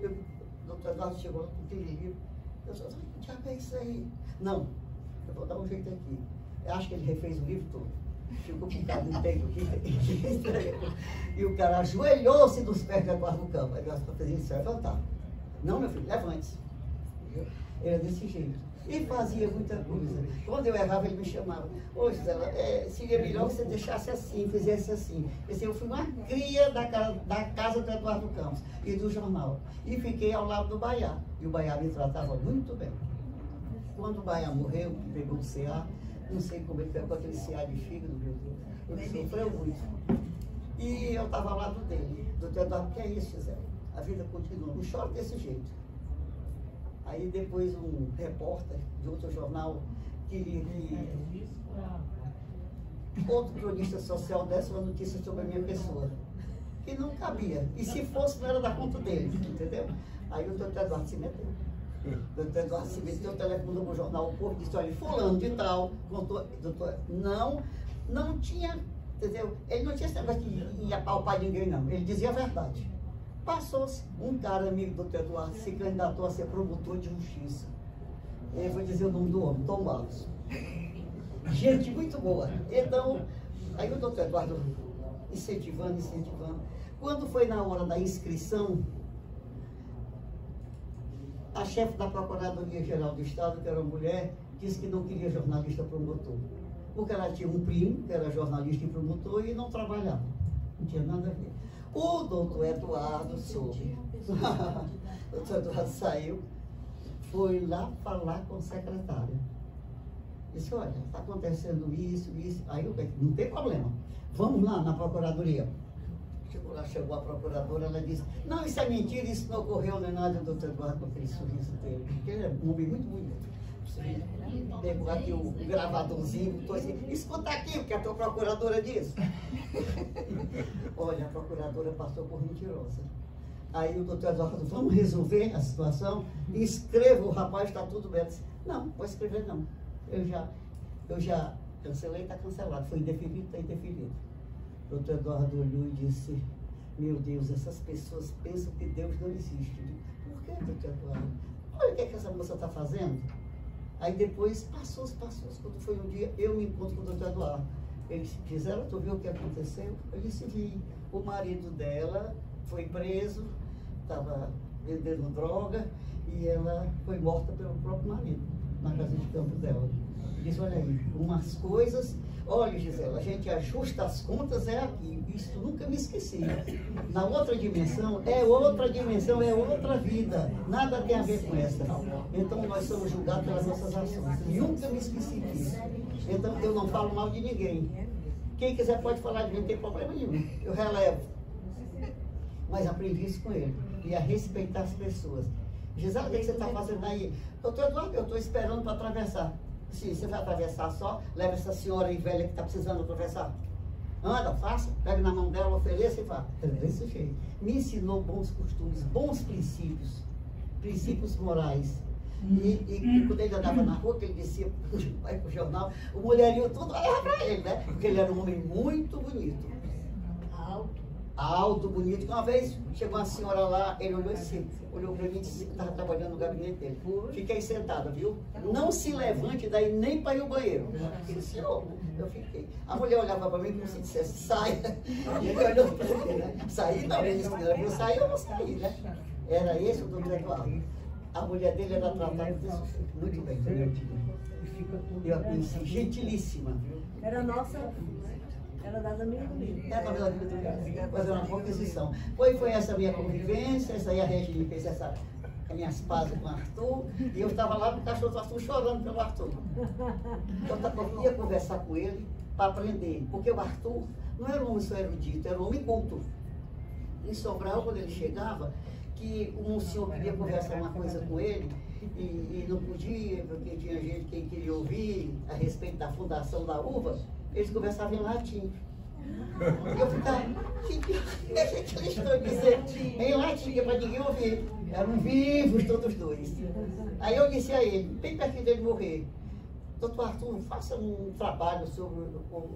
O doutor Eduardo chegou lá com aquele livro. Eu disse, que diabo é isso aí? Não, eu vou dar um jeito aqui. Eu acho que ele refez o livro todo. Ficou com um bocado de tempo aqui. E o cara ajoelhou-se nos pés do Eduardo Campos. Aí o Eduardo fez isso, levantar. Não, meu filho, levante-se. Era desse jeito. E fazia muita coisa. Quando eu errava, ele me chamava. Ô, Gisela, seria melhor que você deixasse assim, fizesse assim. Eu fui uma cria da casa do Eduardo Campos e do jornal. E fiquei ao lado do Baiá. E o Baiá me tratava muito bem. Quando o Baiá morreu, pegou o CA, não sei como ele pegou aquele CA de fígado, meu Deus. Ele sofreu muito. E eu estava ao lado dele. Doutor Eduardo, o que é isso, Gisela? A vida continua. Não chora desse jeito. Aí depois um repórter de outro jornal queria que outro cronista social desse uma notícia sobre a minha pessoa. Que não cabia. E se fosse, não era da conta dele, entendeu? Aí o doutor Eduardo se meteu. O doutor Eduardo se meteu, o telefone no jornal, o povo disse, olha, fulano de tal, contou, doutor, não tinha, entendeu? Ele não tinha esse negócio de ir apalpar ninguém, não. Ele dizia a verdade. Passou-se um cara amigo do doutor Eduardo, se candidatou a ser promotor de justiça. Eu vou dizer o nome do homem, Tom Barros. Gente muito boa. Então, aí o doutor Eduardo incentivando. Quando foi na hora da inscrição, a chefe da Procuradoria-Geral do Estado, que era uma mulher, disse que não queria jornalista promotor. Porque ela tinha um primo, que era jornalista e promotor, e não trabalhava. Não tinha nada a ver. O doutor Eduardo soube. O doutor Eduardo saiu, foi lá falar com o secretário. Disse, olha, está acontecendo isso. Aí eu disse, não tem problema. Vamos lá na procuradoria. Chegou a procuradora, ela disse, não, isso é mentira, isso não ocorreu, nem nada. O doutor Eduardo com aquele sorriso dele, porque ele é um homem muito bonito. Pegou aqui o gravadorzinho, botou assim, escuta aqui o que a tua procuradora disse. Olha, a procuradora passou por mentirosa. Aí o doutor Eduardo falou, vamos resolver a situação, escreva o rapaz, está tudo bem. Eu disse, não, vou escrever não. Eu já cancelei, está cancelado. Foi indefinido, está indefinido. O doutor Eduardo olhou e disse, meu Deus, essas pessoas pensam que Deus não existe. Por que, doutor Eduardo? Olha o que essa moça está fazendo. Aí depois, passou. Quando foi um dia, eu me encontro com o doutor Eduardo. Ele disse, Gisela, tu viu o que aconteceu? Eu disse, vi. O marido dela foi preso, estava vendendo droga, e ela foi morta pelo próprio marido, na casa de campo dela. Ele disse, olha aí, umas coisas... Olha, Gisela, a gente ajusta as contas, é aqui. Isso nunca me esqueci. Na outra dimensão, é outra vida. Nada tem a ver com essa. Então, nós somos julgados pelas nossas ações. Nunca me esqueci disso. Então, eu não falo mal de ninguém. Quem quiser pode falar de mim, não tem problema nenhum. Eu relevo. Mas aprendi isso com ele. E a respeitar as pessoas. Gisela, o que você está fazendo aí? Doutor Eduardo, eu estou esperando para atravessar. Se você vai atravessar só, leva essa senhora aí velha que está precisando atravessar. Anda, faça, pega na mão dela, ofereça e vá. É desse jeito. Me ensinou bons costumes, bons princípios morais. E quando ele andava na rua, que ele descia vai pro jornal, o mulherinho tudo olhava para ele, né? Porque ele era um homem muito bonito. Alto, bonito. Uma vez chegou uma senhora lá, ele olhou para mim e disse que estava trabalhando no gabinete dele. Fiquei sentada, viu? Não se levante daí nem para ir ao banheiro. Ele disse, eu fiquei. A mulher olhava para mim como se dissesse, saia. E ele olhou para mim, né? Saí não, ele disse, eu saí ou não saí, né? Era esse o doutor Eduardo. A mulher dele era tratada muito bem. Eu a conheci, gentilíssima. Era nossa... Era das amigas do livro. Era das amigas do livro. Fazer uma composição. Foi essa minha convivência, essa aí a Regina fez as minhas pazes com o Arthur, e eu estava lá com o cachorro do Arthur chorando pelo Arthur. Eu ia conversar com ele para aprender, porque o Arthur não era um homem só erudito, era um homem culto. Em Sobral, quando ele chegava, que um senhor queria conversar uma coisa com ele, e não podia, porque tinha gente que queria ouvir a respeito da fundação da uva, eles conversavam em latim. Eu ficava, que a gente listou dizer em latim, para ninguém ouvir. Eram vivos todos dois. Aí eu disse a ele, bem pertinho dele morrer, doutor Arthur, faça um trabalho sobre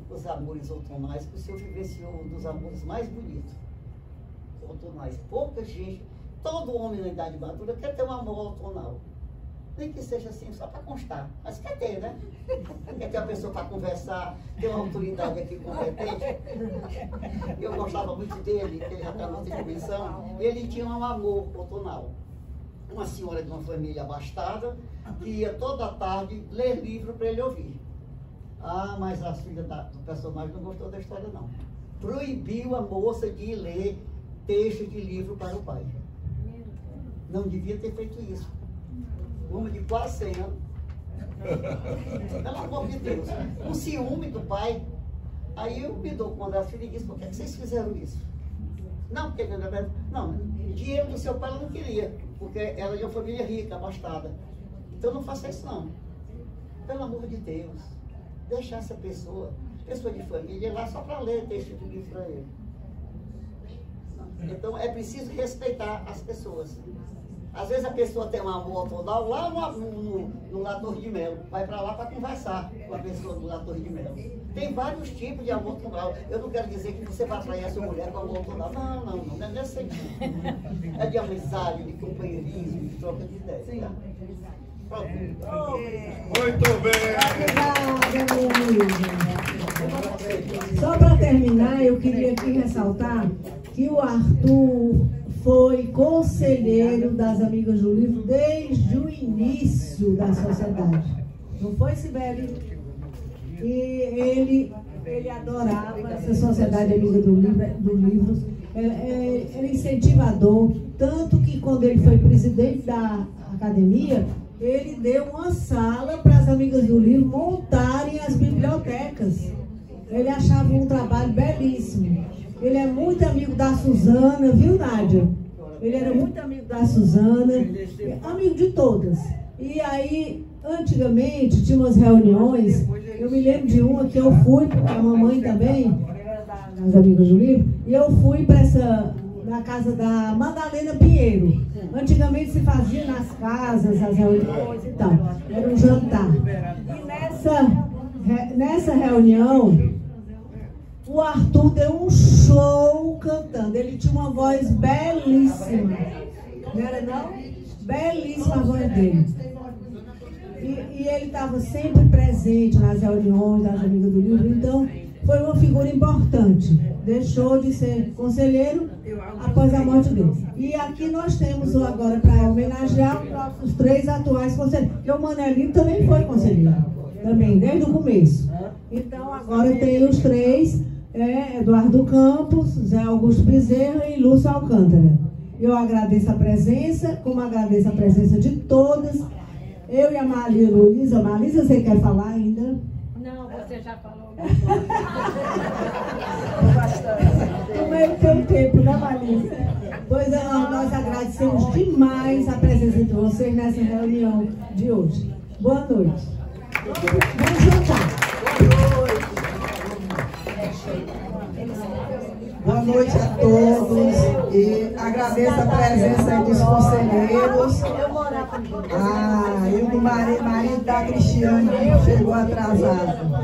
os amores outonais, que o senhor vivenciou um dos amores mais bonitos. Outonais. Pouca gente, todo homem na idade madura quer ter um amor outonal. Nem que seja assim, só para constar. Mas quer ter, né? Quer ter uma pessoa para conversar, ter uma autoridade aqui competente. Eu gostava muito dele, porque ele já está na outra dimensão. Ele tinha um amor outonal. uma senhora de uma família abastada, que ia toda tarde ler livro para ele ouvir. Ah, mas a filha do personagem não gostou da história, não. Proibiu a moça de ler texto de livro para o pai. Não devia ter feito isso. Uma de quase 100 anos. Pelo amor de Deus. Um ciúme do pai. Aí eu me dou conta da filha e disse, por que vocês fizeram isso? Não, porque não, dinheiro do seu pai ela não queria, porque ela é de uma família rica, abastada. Então não faça isso não. Pelo amor de Deus, deixar essa pessoa de família, ir lá só para ler texto de livro para ele. Então é preciso respeitar as pessoas. Às vezes a pessoa tem uma avó tonal lá no La Torre de Melo, vai para lá para conversar com a pessoa do La Torre de Melo. Tem vários tipos de amor tonal. Eu não quero dizer que você vai atrair a sua mulher com amor tonal. Não é nesse sentido. É de amizade, de companheirismo, de troca de ideias. Tá? Pronto. Muito bem! Só para terminar, eu queria aqui ressaltar que o Arthur foi conselheiro das Amigas do Livro desde o início da sociedade. Não foi, Sibeli? E ele adorava essa sociedade amiga do livro. Era incentivador, tanto que quando ele foi presidente da academia, ele deu uma sala para as Amigas do Livro montarem as bibliotecas. Ele achava um trabalho belíssimo. Ele é muito amigo da Suzana, viu, Nádia? Ele era muito amigo da Suzana, amigo de todas. E aí, antigamente, tinha umas reuniões, eu me lembro de uma que eu fui, porque a mamãe também, das Amigas do Livro, e eu fui para na casa da Madalena Pinheiro. Antigamente se fazia nas casas, as reuniões e tal. Era um jantar. E nessa reunião, o Arthur deu um show cantando. Ele tinha uma voz belíssima. Não era não? Belíssima a voz dele. E ele estava sempre presente nas reuniões das Amigas do Livro. Então, foi uma figura importante. Deixou de ser conselheiro após a morte dele. E aqui nós temos agora, para homenagear, os nossos 3 atuais conselheiros. Porque o Manelino também foi conselheiro. Também, desde o começo. Então, agora tem os 3... Eduardo Campos, Zé Augusto Bezerra e Lúcio Alcântara. Eu agradeço a presença, como agradeço a presença de todas. Eu e a Maria Luísa. Marisa, você quer falar ainda? Não, você já falou. No meio do seu tempo, né, Marisa? Pois nós agradecemos demais a presença de vocês nessa reunião de hoje. Boa noite. Vamos juntar. Boa noite a todos e agradeço a presença dos conselheiros. E o marido da Cristiane chegou atrasado.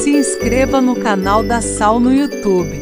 Se inscreva no canal da Sal no YouTube.